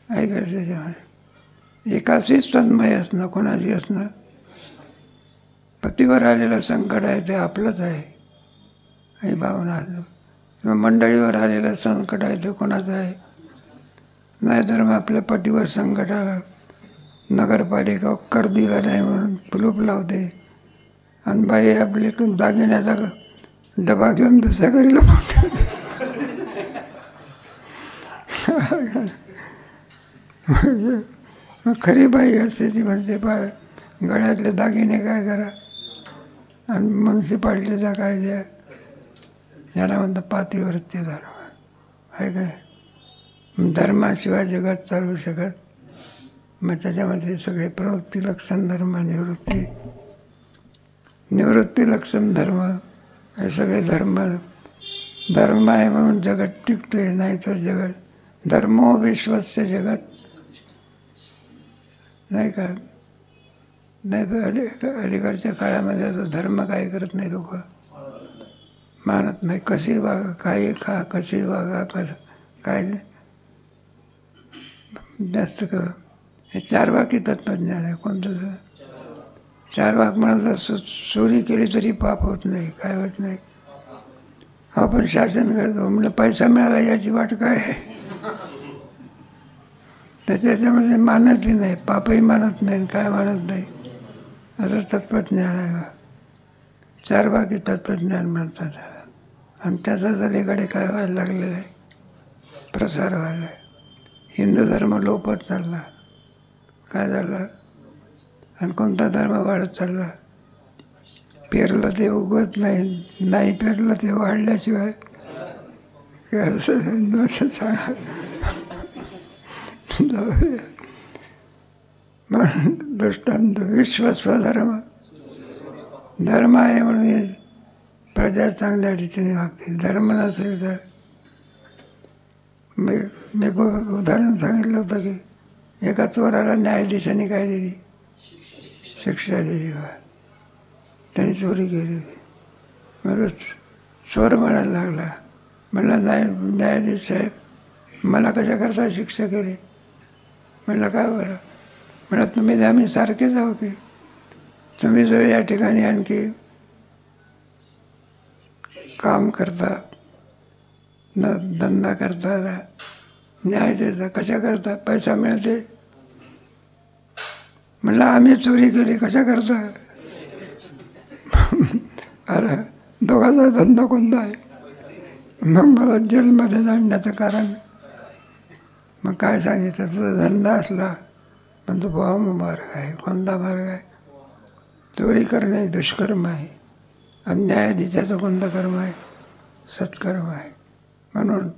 ऐकायचं त्याच्यामध्ये एकाशीच तन्मय असणं, कोणाची असणं. पतीवर आलेलं संकट आहे ते आपलंच आहे, ही भावना. किंवा मंडळीवर आलेलं संकट आहे ते कोणाचं आहे. नाहीतर मग आपल्या पतीवर संकट आलं, नगरपालिका कर दिला नाही म्हणून कुलूप लावते, आणि बाई आपले दागिन्याचा डबा घेऊन दुसऱ्या घरी लपवते. मग खरी बाई असते ती म्हणते गळ्यातले दागिने काय करा, आणि म्युन्सिपाल्टीचा काय द्या. याला म्हणतं पातिव्रत्य धर्म आहे का नाही. धर्माशिवाय जगात चालू शकत. मग त्याच्यामध्ये सगळे प्रवृत्ती लक्षण धर्म, निवृत्ती लक्षण धर्म, हे सगळे धर्म. धर्म आहे म्हणून जगत टिकते, नाही तर जगत धर्मो विश्वस्य जगत, नाही का. नाही तर अलीकडच्या काळामध्ये आता धर्म काय करत नाही, लोक मानत नाही. कशी वागा, काही खा, कशी वागा, कसं काय जास्त कर. हे चारवाकी तत्त्वज्ञान आहे. कोणतं चारवाक म्हणाल तर चोरी केली तरी पाप होत नाही, काय होत नाही. आपण शासन करतो म्हणजे पैसा मिळाला याची वाट काय आहे. त्याच्यामध्ये मानतही नाही, पापही मानत नाही, काय मानत नाही. असं तत्त्वज्ञान आहे. चारवाकी तत्त्वज्ञान म्हणतात त्याला. आणि त्याचाच अलीकडे काय व्हायला लागलेलं आहे, प्रसार व्हायला आहे. हिंदू धर्म लोपत चालला, काय झालं. आणि कोणता धर्म वाढत चालला. पेरलं ते उगवत नाही, नाही पेरलं ते वाढल्याशिवाय सांगा. दृष्टांत विश्वस्वधर्म. धर्म आहे म्हणून प्रजा चांगल्या रीतीने वागते. धर्म नसेल तर मी उदाहरण सांगितलं होतं की एका चोराला न्यायाधीशाने काय दिली, शिक्षा दिली. त्याने चोरी केली. मग चोर म्हणायला लागला, म्हणलं न्यायाधीश साहेब मला कशाकरता शिक्षा केली. म्हणलं काय बरं. म्हणलं तुम्ही आम्ही सारखेच आहो की. तुम्ही जो या ठिकाणी आणखी काम करता, न धंदा करता, न्याय देता, कशा करता, पैसा मिळते. म्हणलं आम्ही चोरी केली, कशा करता. अरे दोघांचा धंदा कोणता आहे. मग मला जेलमध्ये जाण्याचं कारण. मग काय सांगितलं, तुझा धंदा असला पण तो मार्ग आहे. कोणता मार्ग आहे. चोरी करणे दुष्कर्म आहे. आणि न्यायाधीशाचं कोणतं कर्म आहे, सत्कर्म आहे. म्हणून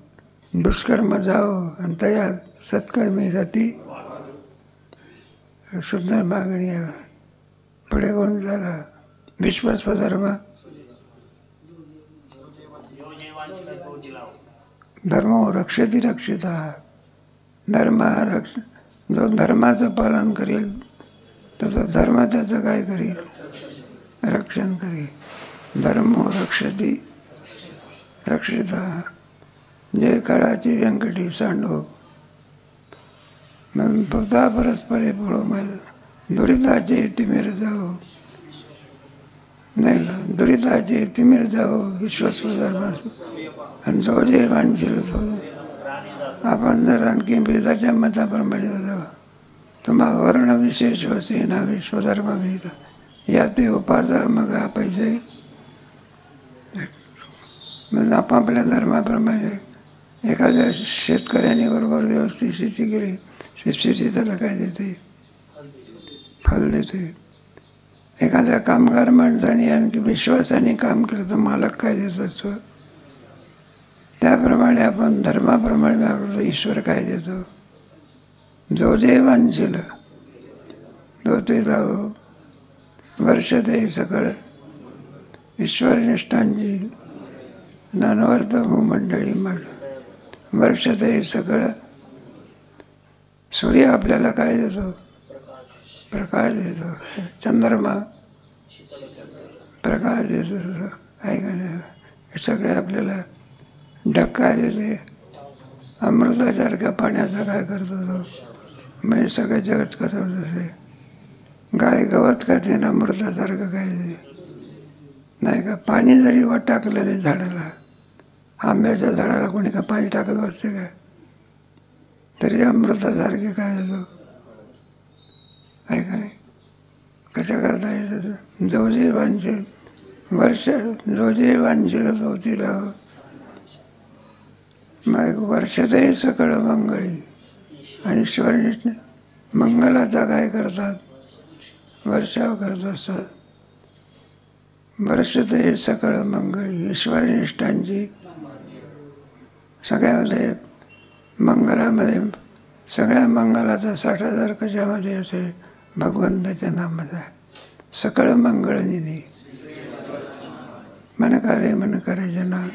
दुष्कर्म जाओ आणि तया सत्कर्मी रती. सुंदर मागणी आहे. पुढे कोण झाला, विश्वस्वधर्म. धर्मो रक्षती रक्षिता. धर्म जो धर्माचं पालन करेल तर धर्म त्याचं काय करेल, रक्षण करेल. धर्मो रक्षती रक्षिता. जय काळाची व्यंकटी सांडो. मग भक्ता परस्परे पळो माझं दुरिताचे तिमिर जाओ. नाही का, दुरिताचे तिमिर जाओ विश्वस्वधर्म. आणि जो जे वांछिल तो. आपण जर आणखी भेदाच्या मताप्रमाणे जावं, तुम्हा वर्ण विशेष वसेना विश्वधर्म भेद याते उपासा मग पैसे. म्हणजे आपापल्या धर्माप्रमाणे एखाद्या शेतकऱ्याने बरोबर व्यवस्थित शेती केली, शेती त्याला काय देते, फल देते. एखाद्या कामगार माणसाने आणखी विश्वासाने काम केलं तर मालक काय देत असतो. त्याप्रमाणे आपण धर्माप्रमाणे वागलो, ईश्वर काय देतो. जो जे वांछिल तो ते लावो. वर्ष ते सकळ ईश्वरनिष्ठांची नानवर्त हो मंडळी म्हण. वर्ष ते सकळ सूर्य आपल्याला काय देतो? प्रकाश देतो. चंद्रमा प्रकाश देतो. आहे का नाही? हे सगळे आपल्याला धक्का देते. अमृतासारख्या पाण्याचा काय करतो तो? म्हणजे सगळं जगत कसं होतं ते. गाय गवत करते ना अमृतासारखं काय देते नाही का? पाणी जरी टाकलं नाही झाडाला, आंब्याच्या झाडाला कोणी का पाणी टाकत बसते का? तरी अमृतासारखे काय देतो? आहे का नाही? कशा करता येतं? जो जे वांछेल वर्ष, जो जे वांछेल तो तिला. मग वर्षते सकळ मंगळी. आणि ईश्वरनिष्ठ मंगलाचा काय करतात? वर्षाव करत असतात. वर्षते सकळ मंगळी. ईश्वरनिष्ठांची सगळ्यामध्ये मंगलामध्ये सगळ्या मंगलाचा साठा जर कशामध्ये असेल? भगवंताच्या नामात आहे. सकळ मंगळ निधी. मन करे जना.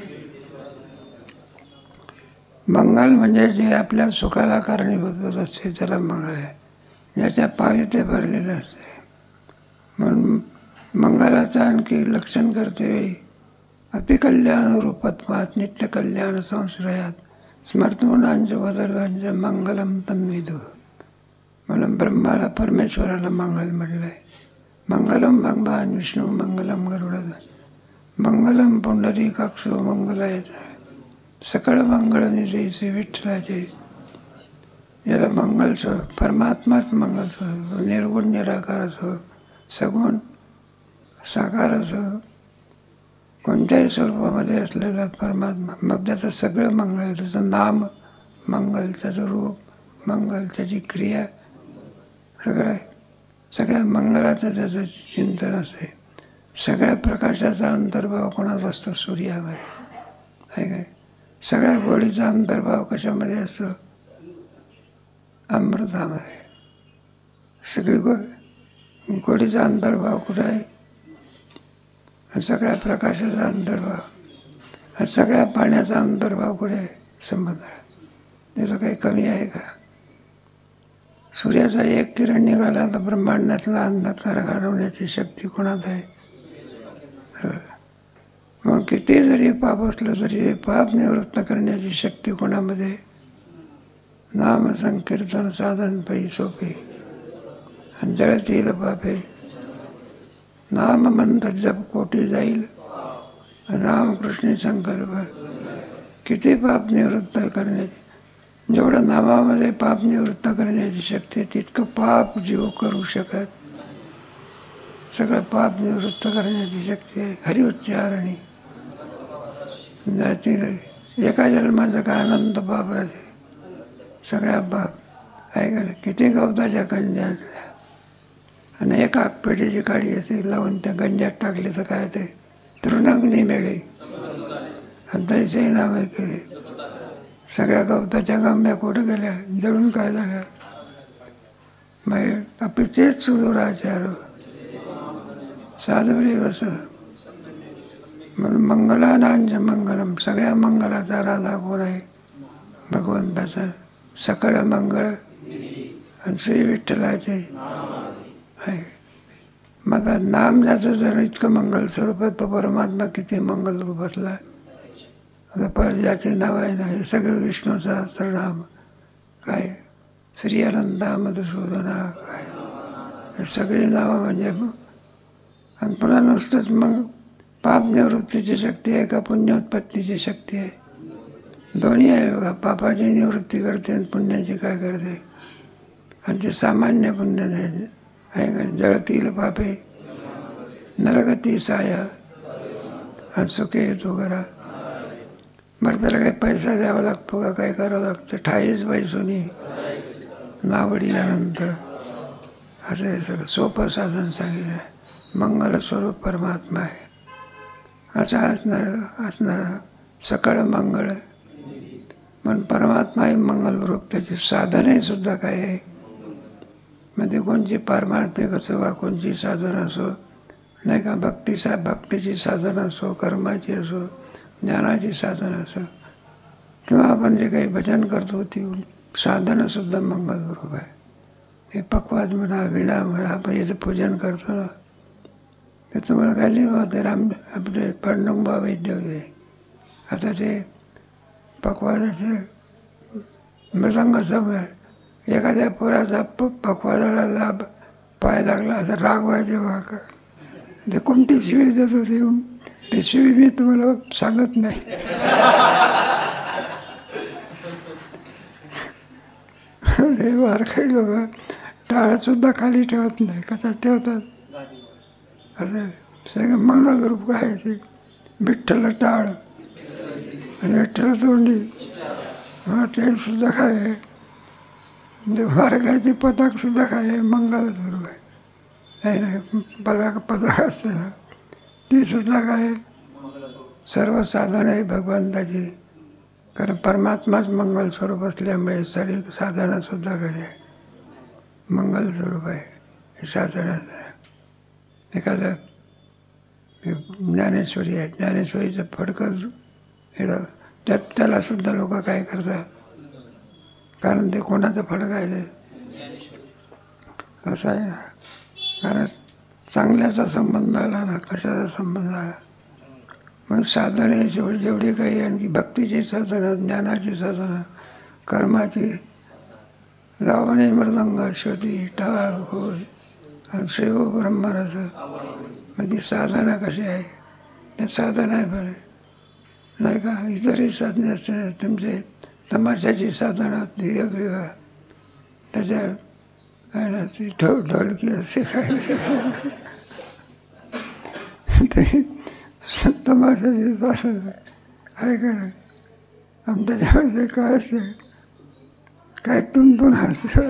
मंगल म्हणजे जे आपल्या सुखाला कारणीभूत असते त्याला मंगळ आहे. ज्याच्या पायी ते भरलेलं असते. म्हणून मंगलाचं आणखी लक्षण करते वेळी अपिकल्याण रूपत्वात नित्य कल्याण संश्रयात स्मर्तूनांच वदर्गांच मंगलम तन्विदु. म्हणून ब्रह्माला परमेश्वराला मंगल म्हटलं आहे. मंगलम भगवान विष्णू मंगलम गरुड मंगलम पुंडरीकाक्षो मंगलायचा. सकळ मंगळ निधीचे विठ्ठलाचे. याला मंगल स्वरूप परमात्माच मंगल स्वरूप. निर्गुण निराकार असो, सगुण साकार असो, कोणत्याही स्वरूपामध्ये असलेला परमात्मा. मग त्याचं सगळं मंगल, त्याचं नाम मंगल, त्याचं रूप मंगल, त्याची क्रिया सगळं सगळ्या मंगलाचं त्याचं चिंतन असते. सगळ्या प्रकाशाचा अंतर्भाव कोणात असतो? सूर्यामध्ये. आहे काय? सगळ्या गोडीचा अंतर्भाव कशामध्ये असतो? अमृतामध्ये. सगळी गोडीचा अंतर्भाव कुठं आहे? आणि सगळ्या प्रकाशाचा अंतर्भाव आणि सगळ्या पाण्याचा अंतर्भाव कुठे आहे? समुद्रात. तिथं काही कमी आहे का? सूर्याचा एक किरण निघाला तर ब्रह्मांडातला अंधकार घालवण्याची शक्ती कोणात आहे? मग किती जरी पाप असलं तरी पाप निवृत्त करण्याची शक्ती कोणामध्ये? नाम संकीर्तन साधन पै सोपे. आणि जळतील पापे. नाम मंत्र जप कोटी जाईल. रामकृष्ण संकल्प. किती पाप निवृत्त करण्याची, जेवढं नामामध्ये पाप निवृत्त करण्याची शक्ती आहे तितकं पाप जीव करू शकत. सगळं पाप निवृत्त करण्याची शक्ती आहे हरिउच्चारणी. जाती एका जन्माचं काय अनंत पाप राहते. सगळ्या पाप आहे का नाही? किती गवताच्या गंज्या असल्या आणि एका पेटीची काडी असे लावून त्या गंज्यात टाकले तर काय ते तृणाग्नी मिळे. आणि तसे नावे केले. सगळ्या गवताच्या गांब्या कुठं गेल्या? जळून काय झाल्या? मग आपली तेच सुदूराचार साधवरे बस. म्हणून मंगलानांच मंगलम. सगळ्या मंगलाचा राधा कोण आहे? भगवंताचा. सकळ मंगळ आणि श्री विठ्ठलाचे आहे. माझा नाम ज्याचं जर इतकं मंगल स्वरूप आहे तो परमात्मा किती मंगल रूप असला. आता पर ज्याचे नाव आहे ना हे सगळं विष्णू सहस्त्रनाम काय श्री अनंता मधुसूदना काय हे सगळी नावं म्हणजे. आणि पुन्हा नुसतंच मग पाप निवृत्तीची शक्ती आहे का पुण्योत्पत्तीची शक्ती आहे? दोन्ही आहे बघा. पापाची निवृत्ती करते आणि पुण्याची काय करते. आणि ते सामान्य पुण्य नाही आहे का? जळतील पापे नरगती साया आणि सुखे येतो घरा. बरं त्याला काही पैसा द्यावा लागतो का? काय करावं लागतं? ठाईच पैसोनी नावडी अनंत असं हे सगळं सोपं साधन सांगितलं आहे. मंगल स्वरूप परमात्मा आहे. असं असणारा सकळ मंगळ. पण परमात्मा हे मंगलरूप. त्याची साधने सुद्धा काय आहे? म्हणजे कोणची पारमार्थिक असो वा कोणची साधन असो नाही का? भक्तीची साधन असो, कर्माची असो, ज्ञानाची साधन असो, किंवा आपण जे काही भजन करतो ती साधनसुद्धा मंगल स्वरूप आहे. हे पक्वाद म्हणा, विणा म्हणा, आपण याचं पूजन करतो ना, ते तुम्हाला काय नाही होते. आपले पांडुरंगबा वैद्य होते. आता ते पक्वादाचे मृदंग समय एखाद्या पोराचा पक्वादाला लाभ पाय लागला असं राग व्हायचे बघा का. ते कोणती शिवी देत होते, ते शिवी मी तुम्हाला सांगत नाही. हे वारकरी लोक टाळसुद्धा खाली ठेवत नाही. कसा ठेवतात असं सगळं मंगलरूप काय ते विठ्ठल टाळ आणि विठ्ठल तोंडी. हां, ते सुद्धा काय आहे, वारकऱ्याची पताकसुद्धा काय आहे, मंगल स्वरूप आहे ना. पताक असते ना, ती सुद्धा काय आहे, सर्व साधन आहे भगवंताची. कारण परमात्माच मंगल स्वरूप असल्यामुळे सर्व साधनासुद्धा काय आहे, मंगल स्वरूप आहे. हे साधनाचं आहे. एखादं ज्ञानेश्वरी आहे, ज्ञानेश्वरीचं फडकं हे त्याला सुद्धा लोक काय करतात, कारण ते कोणाचं फडक आहे ते असं आहे ना. कारण चांगल्याचा संबंध आला ना, कशाचा संबंध आला. मग साधन आहे जेवढी काही, आणखी भक्तीची साधनं, ज्ञानाची साधनं, कर्माची, लावणी, मृदंग, श्रुती, टाळ, घोष आणि शिव ब्रह्मरस. मग ती साधना कशी आहे, ते साधन आहे बरं नाही का. इतरही साधने असते, तुमचे तमाशाची साधना ती वेगळी व्हा. त्याच्या काय ना ती ढोलकी असते काय ते तमाशाची साधना आहे का नाही. आणि त्याच्यामध्ये काय असते, काय तुंतून असते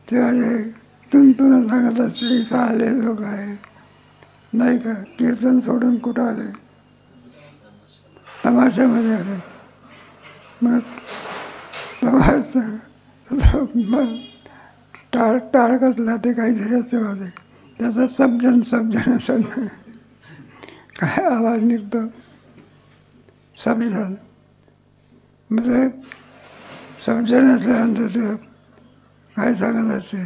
तेव्हा ते तुंतून सांगत असते. इथं आलेले लोक आहे नाही का, कीर्तन सोडून कुठं आले, तमाशामध्ये आले. मग तमाशा मग टाळ कसला ते काहीतरी असते माझे, त्याचा सबजन काय आवाज निघतो, सबजन. म्हणजे सबजन असल्यानंतर ते काय सांगत असते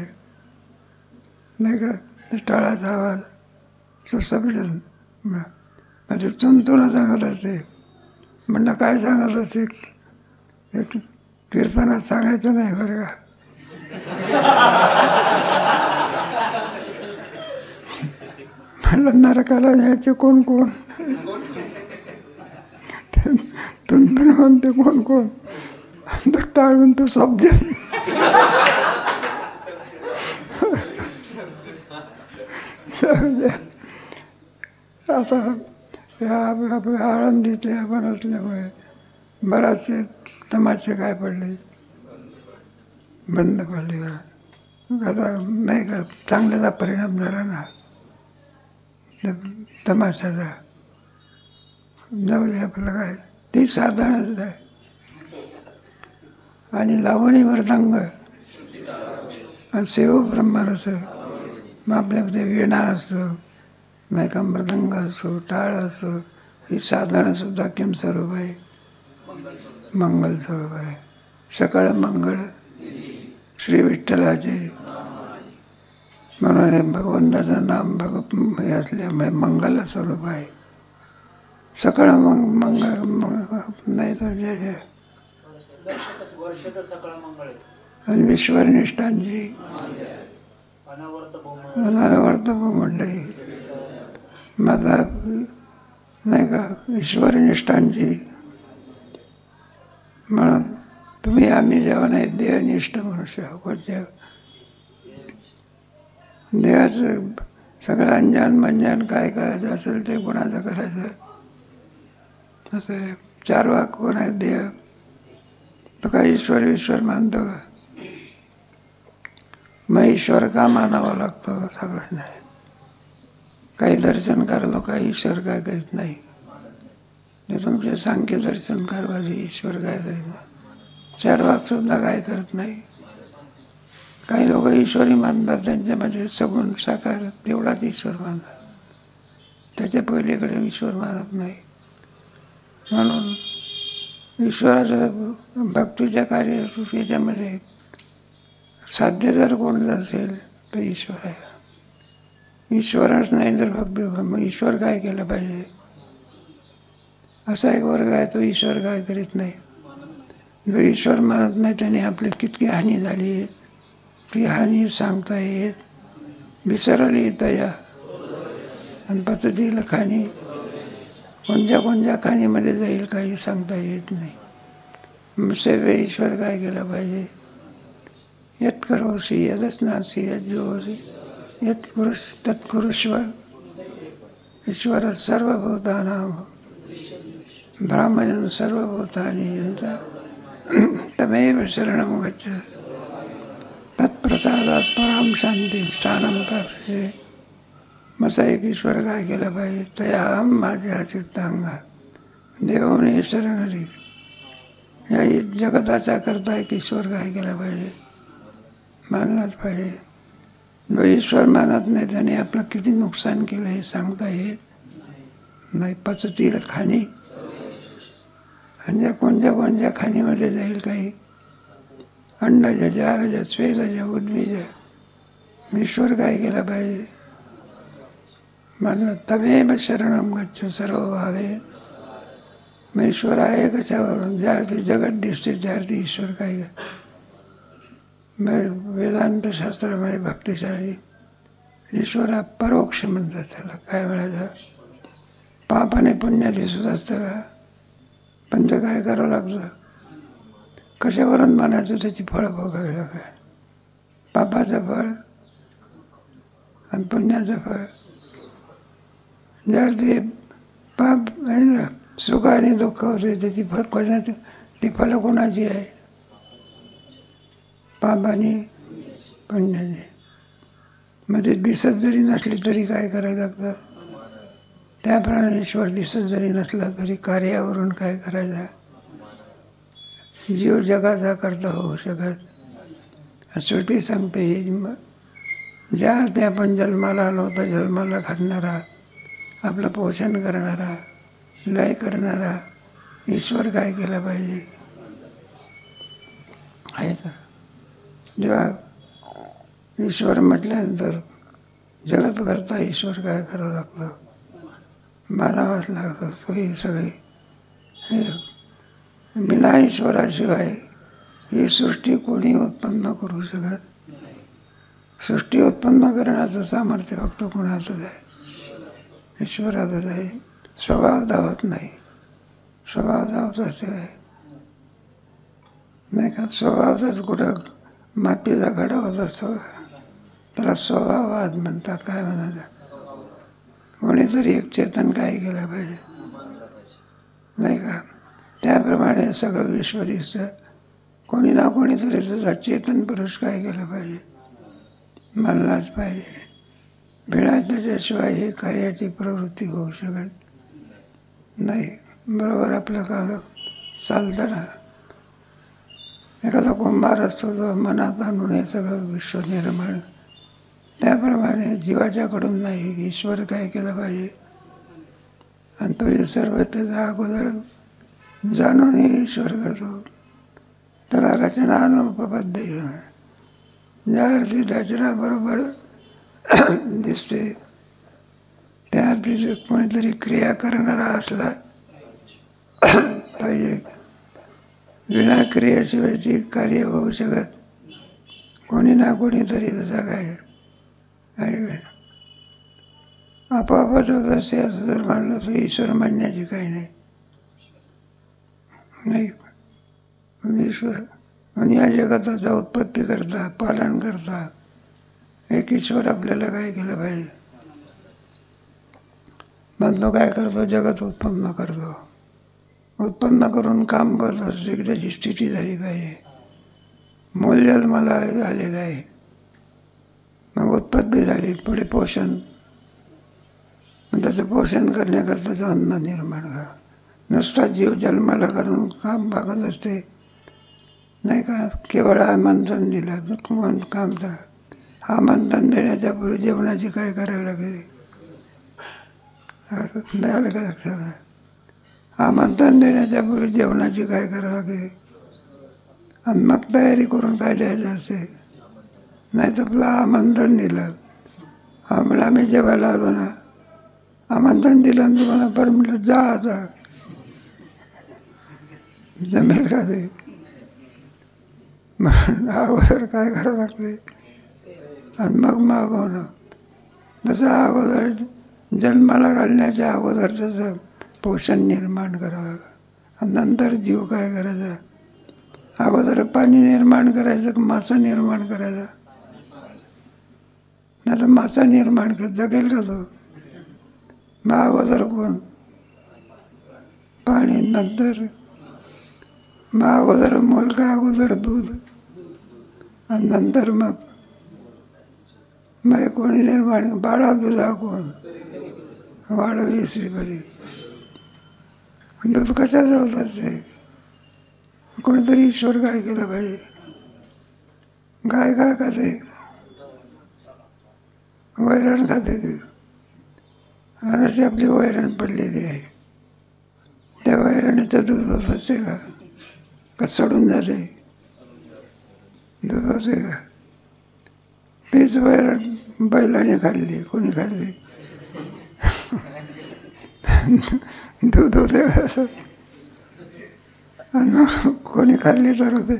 नाही का, ते टाळाचा आवाज तो सबजन. म्हणजे तुंतून सांगत असते. म्हणलं काय सांगत असते, एक कीर्तनात सांगायचं नाही बरं का. म्हणलं नरकाला यायचे कोण कोण, तुंतून म्हणते कोण कोण, तो टाळून तो सबजन. आता आपल्या आळंदीचे आपण असल्यामुळे बराचसे तमाशे काय पडले, बंद पडले. आता नाही का, चांगल्याचा परिणाम झाला ना तमाशाचा. जाऊ आपलं काय, ती साधनच आहे. आणि लावणी मृदंग आणि शिव ब्रह्मरस. मग आपल्यामध्ये विणा असो नाही का, मृदंग असो, टाळ असो, ही साधनसुद्धा किम स्वरूप आहे, मंगल स्वरूप आहे. सकळ मंगळ श्री विठ्ठलाचे. म्हणून हे भगवंताचं नाम हे असल्यामुळे मंगल स्वरूप आहे. सकळ मंगळ नाही तर जे आणि विश्वनिष्ठांची अनावर्त मंडळी. माझा नाही का ईश्वरनिष्ठांची. म्हणून तुम्ही आम्ही जेव्हा नाही देहनिष्ठ मनुष्य कोणत्या देहाचं सगळं अंजान मंजान काय करायचं असेल ते कोणाचं करायचं असं आहे. चार वाक कोण आहे देह, तो काय ईश्वर मानतो का. मग ईश्वर का मानावा लागतो असा प्रश्न आहे. काही दर्शन करतो, काही ईश्वर काय करीत नाही. ते तुमचे सांख्य दर्शन करवाले ईश्वर काय करीत नाही. चार वाकसुद्धा काय करत नाही. काही लोक ईश्वरी मानतात, त्यांच्यामध्ये सगुण साकार तेवढाच ईश्वर मानतात, त्याच्या पहिलीकडे ईश्वर मानत नाही. म्हणून ईश्वराचं भक्तीच्या कार्य याच्यामध्ये साध्य जर कोण असेल तर ईश्वर आहे. ईश्वरच नाही तर भक्ती, मग ईश्वर काय केलं पाहिजे? असा एक वर्ग आहे, तो ईश्वर काय करीत नाही. जो ईश्वर मानत नाही त्याने आपली कितकी हानी झाली ती हानी सांगता येत. विसरली तया आणि पचतील खाणी, कोणत्या कोणत्या खाणीमध्ये जाईल काही सांगता येत नाही. सेवे ईश्वर काय केलं पाहिजे? यत करोसी यदच नासी यज्जोसी यत कुरुष तत्कुरुष्व. ईश्वर सर्वभूतानां ब्राह्मण सर्वभूतानि यंत्र तमेव शरणं गच्छ तत्प्रसादात पराम शांती स्थानं प्राप्स्ये. मसा एक ईश्वर काय केलं पाहिजे? तया माझ्या चित्तांगा देवाने शरण दी. या जगताचा करता एक ईश्वर काय केला पाहिजे? मानलाच पाहिजे. जो ईश्वर मानत नाही त्याने आपलं किती नुकसान केलं हे सांगता येत नाही. पचतील खाणी, आणि कोणत्या कोणत्या खाणीमध्ये जाईल काही? अंडज जारज स्वेदज उद्वीज. ईश्वर काय केलं पाहिजे? मानलं तमेव शरणं गच्छ सर्व भावे. मग ईश्वर आहे कशावरून? ज्यार्थी जगत दिसते त्यार्थी ईश्वर काय? वेदांत शास्त्रामध्ये भक्तिशाही ईश्वर हा परोक्ष म्हणतात. त्याला काय म्हणायचं? पाप आणि पुण्य दिसत असतं का? पण ते काय करावं लागतं? कशावरून म्हणायचं? त्याची फळं भोगावी लागतात. पापाचं फळ आणि पुण्याचं फळ. जर ते पाप आहे ना, सुख आणि दुःख होते त्याची फळ कोणाची? ती फळं कोणाची आहे? पाप आणि पुण्याची. मग ते दिसत जरी नसली तरी काय करायला लागतं? त्याप्रमाणे ईश्वर दिसत जरी नसला तरी कार्यावरून काय करायचं? जीव जगाचा करता होऊ शकत. श्रुती सांगते ज्या अर्थी आपण जन्माला आलो होता, जन्माला घडणारा, आपलं पोषण करणारा, लय करणारा ईश्वर काय केलं पाहिजे? आहे का? जेव्हा ईश्वर म्हटल्यानंतर जगत करता ईश्वर काय करावं लागतं? मानावंच लागतं. सोयी सगळी बिना ईश्वराशिवाय ही सृष्टी कोणी उत्पन्न करू शकत? सृष्टी उत्पन्न करण्याचं सामर्थ्य फक्त कोणाचंच आहे? ईश्वराचंच आहे. स्वभाव धावत नाही. स्वभाव धावत असे नाही का? स्वभावच कुठं मातीचा घडा होत असतो का? त्याला स्वभाववाद म्हणतात. काय म्हणायचं? कोणीतरी एक चेतन काय केलं पाहिजे नाही का? त्याप्रमाणे सगळं विश्व दिसतं. कोणी ना कोणीतरी त्याचा चेतन पुरुष काय केलं पाहिजे? मानलाच पाहिजे. भिडा त्याच्याशिवाय ही कार्याची प्रवृत्ती होऊ शकत नाही. बरोबर आपलं काम चालतं ना. एखादा कुंभार असतो तो मनात आणून हे सगळं विश्व निर्माण. त्याप्रमाणे जीवाच्याकडून नाही, ईश्वर काय केलं पाहिजे? आणि तो हे सर्व त्याचा अगोदर जाणून ईश्वर करतो. त्याला रचना अनुपबद्ध. ज्या अर्थी रचना बरोबर दिसते त्या अर्थी कोणीतरी क्रिया करणारा असला पाहिजे. विना क्रियाशिवाय ती कार्य होऊ शकत. कोणी ना कोणीतरी त्याचा काय आहे आपोआपच होत असते असं जर मानलं तर ईश्वर मानण्याची काही नाही. ईश्वर आणि या जगताचा उत्पत्ती करता, पालन करता एक ईश्वर आपल्याला काय केलं पाहिजे? मग तो काय करतो? जगत उत्पन्न करतो. उत्पन्न करून काम करत असते की त्याची स्थिती झाली पाहिजे. मूल जन्माला आलेलं आहे, मग उत्पत्ती झाली, पुढे पोषण, मग त्याचं पोषण करण्याकरताचं अन्न निर्माण करा. नुसता जीव जन्माला करून काम बघत असते नाही का? केवळ आमंत्रण दिलं काम झालं. आमंत्रण देण्याच्या पूर्वी जेवणाची काय करावी लागते? आलं का लक्षात? आमंत्रण देण्याच्या पूर्वी जेवणाची काय करावं लागेल आणि मग तयारी करून काय द्यायचं असे. नाही तर आपलं आमंत्रण दिलं, हा मला आम्ही जेवायला आलो ना, आमंत्रण दिलं आणि तुम्हाला परत म्हटलं जा आता, जमेल का ते. मग अगोदर काय करावं लागते आणि मग मागवणं. तसं अगोदर जन्माला घालण्याच्या अगोदर त्याचं पोषण निर्माण करावं आणि नंतर जीव काय करायचा. अगोदर पाणी निर्माण करायचं की मासा निर्माण करायचा. नाही तर मासा निर्माण कर जगेल का तो. मग अगोदर कोण पाणी, नंतर मग अगोदर मोल का अगोदर दूध आणि नंतर मग कोणी निर्माण. बाळा दुधा कोण वाढवी श्रीपती. दूध कशाचं होत असते. कोणीतरी ईश्वर काय केलं पाहिजे. गाय काय खाते, वैरण खाते ती. आणि आपली वैरण पडलेली आहे, त्या वैरणीचं दूध होत असते का सडून जाते. दूध होते का. तीच वैरण बैलाने खाल्ली, कोणी खाल्ली दूध होते का. आणि कोणी खाल्ली तर होते.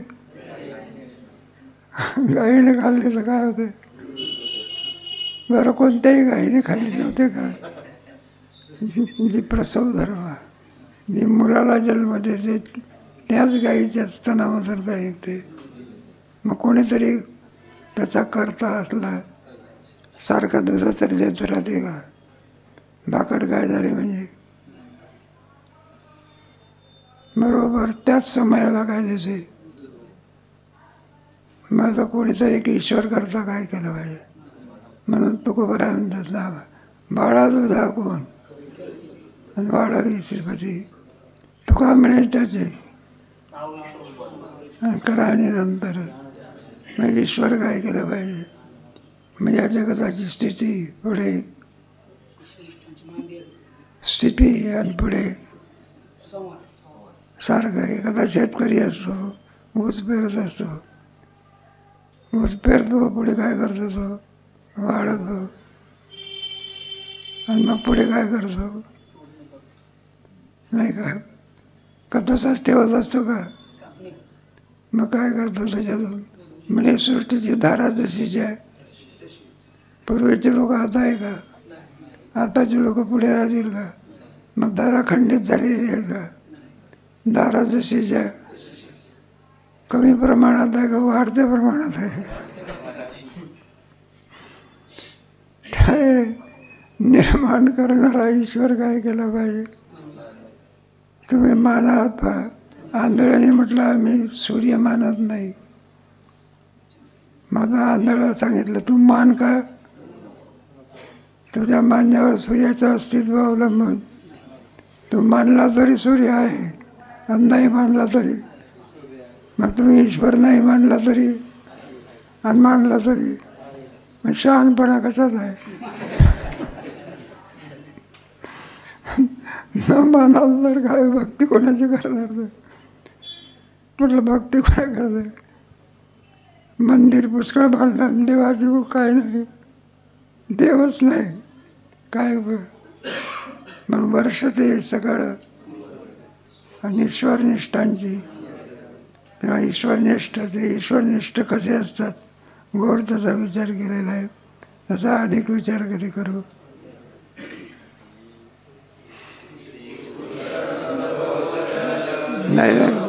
गाईने खाल्ली तर काय होते. बरं कोणत्याही गाईने खाल्ली नव्हते का. जी प्रसव धर्म, जी मुलाला जन्म देते त्याच गाईच्या स्तनामधून काय येते. मग कोणीतरी त्याचा करता असला सारखा दुधा तरी देत राहते का. भाकड गाय झाली म्हणजे बरोबर त्याच समयाला काय देते. मग कोणीतरी की ईश्वर करता काय केलं पाहिजे. म्हणून तुकोबरा म्हणतात ना, बाळा दुधा कोण आणि वाढावी श्रीपती. तुका मिळेल त्याचे करा आणि नंतर मग ईश्वर काय केलं पाहिजे. म्हणजे या जगताची स्थिती पुढे स्थिती आणि पुढे सारखं. एखादा शेतकरी असतो, ऊस पेरत असतो, ऊस पेरतो, पुढे काय करतो तो वाढवतो आणि मग पुढे काय करतो नाही का तसाच ठेवत असतो का. मग काय करतो त्याच्यातून म्हणजे सृष्टीची धारा जशीची आहे. पूर्वीचे लोक आता आहे का, आताचे लोक पुढे राहतील का. मग धारा खंडित झालेली आहे का. धारा जशीची आहे, कमी प्रमाणात आहे का वाढत्या प्रमाणात आहे. काय निर्माण करणारा ईश्वर काय केला पाहिजे. तुम्ही मानात पहा. आंधळ्याने म्हटलं आम्ही सूर्य मानत नाही. माझा आंधळा सांगितलं तू मान का. तुझ्या मानण्यावर सूर्याचं अस्तित्व अवलंबून. तू मानला तरी सूर्य आहे आणि नाही मानला तरी. मग तुम्ही ईश्वर नाही मानला तरी आणि मानला तरी मग शहाणपणा कशाच आहे. न मानाल तर काय भक्ती कोणाची करणार. म्हटलं भक्ती कोणा करते. मंदिर पुष्कळ बांधलं, देवाची काय नाही, देवच नाही काय. म्हणून वर्ष ते सगळं आणि ईश्वरनिष्ठांची. तेव्हा ईश्वरनिष्ठ ते ईश्वरनिष्ठ कसे असतात गोड त्याचा विचार केलेला आहे. त्याचा अधिक विचार कधी करू. नाही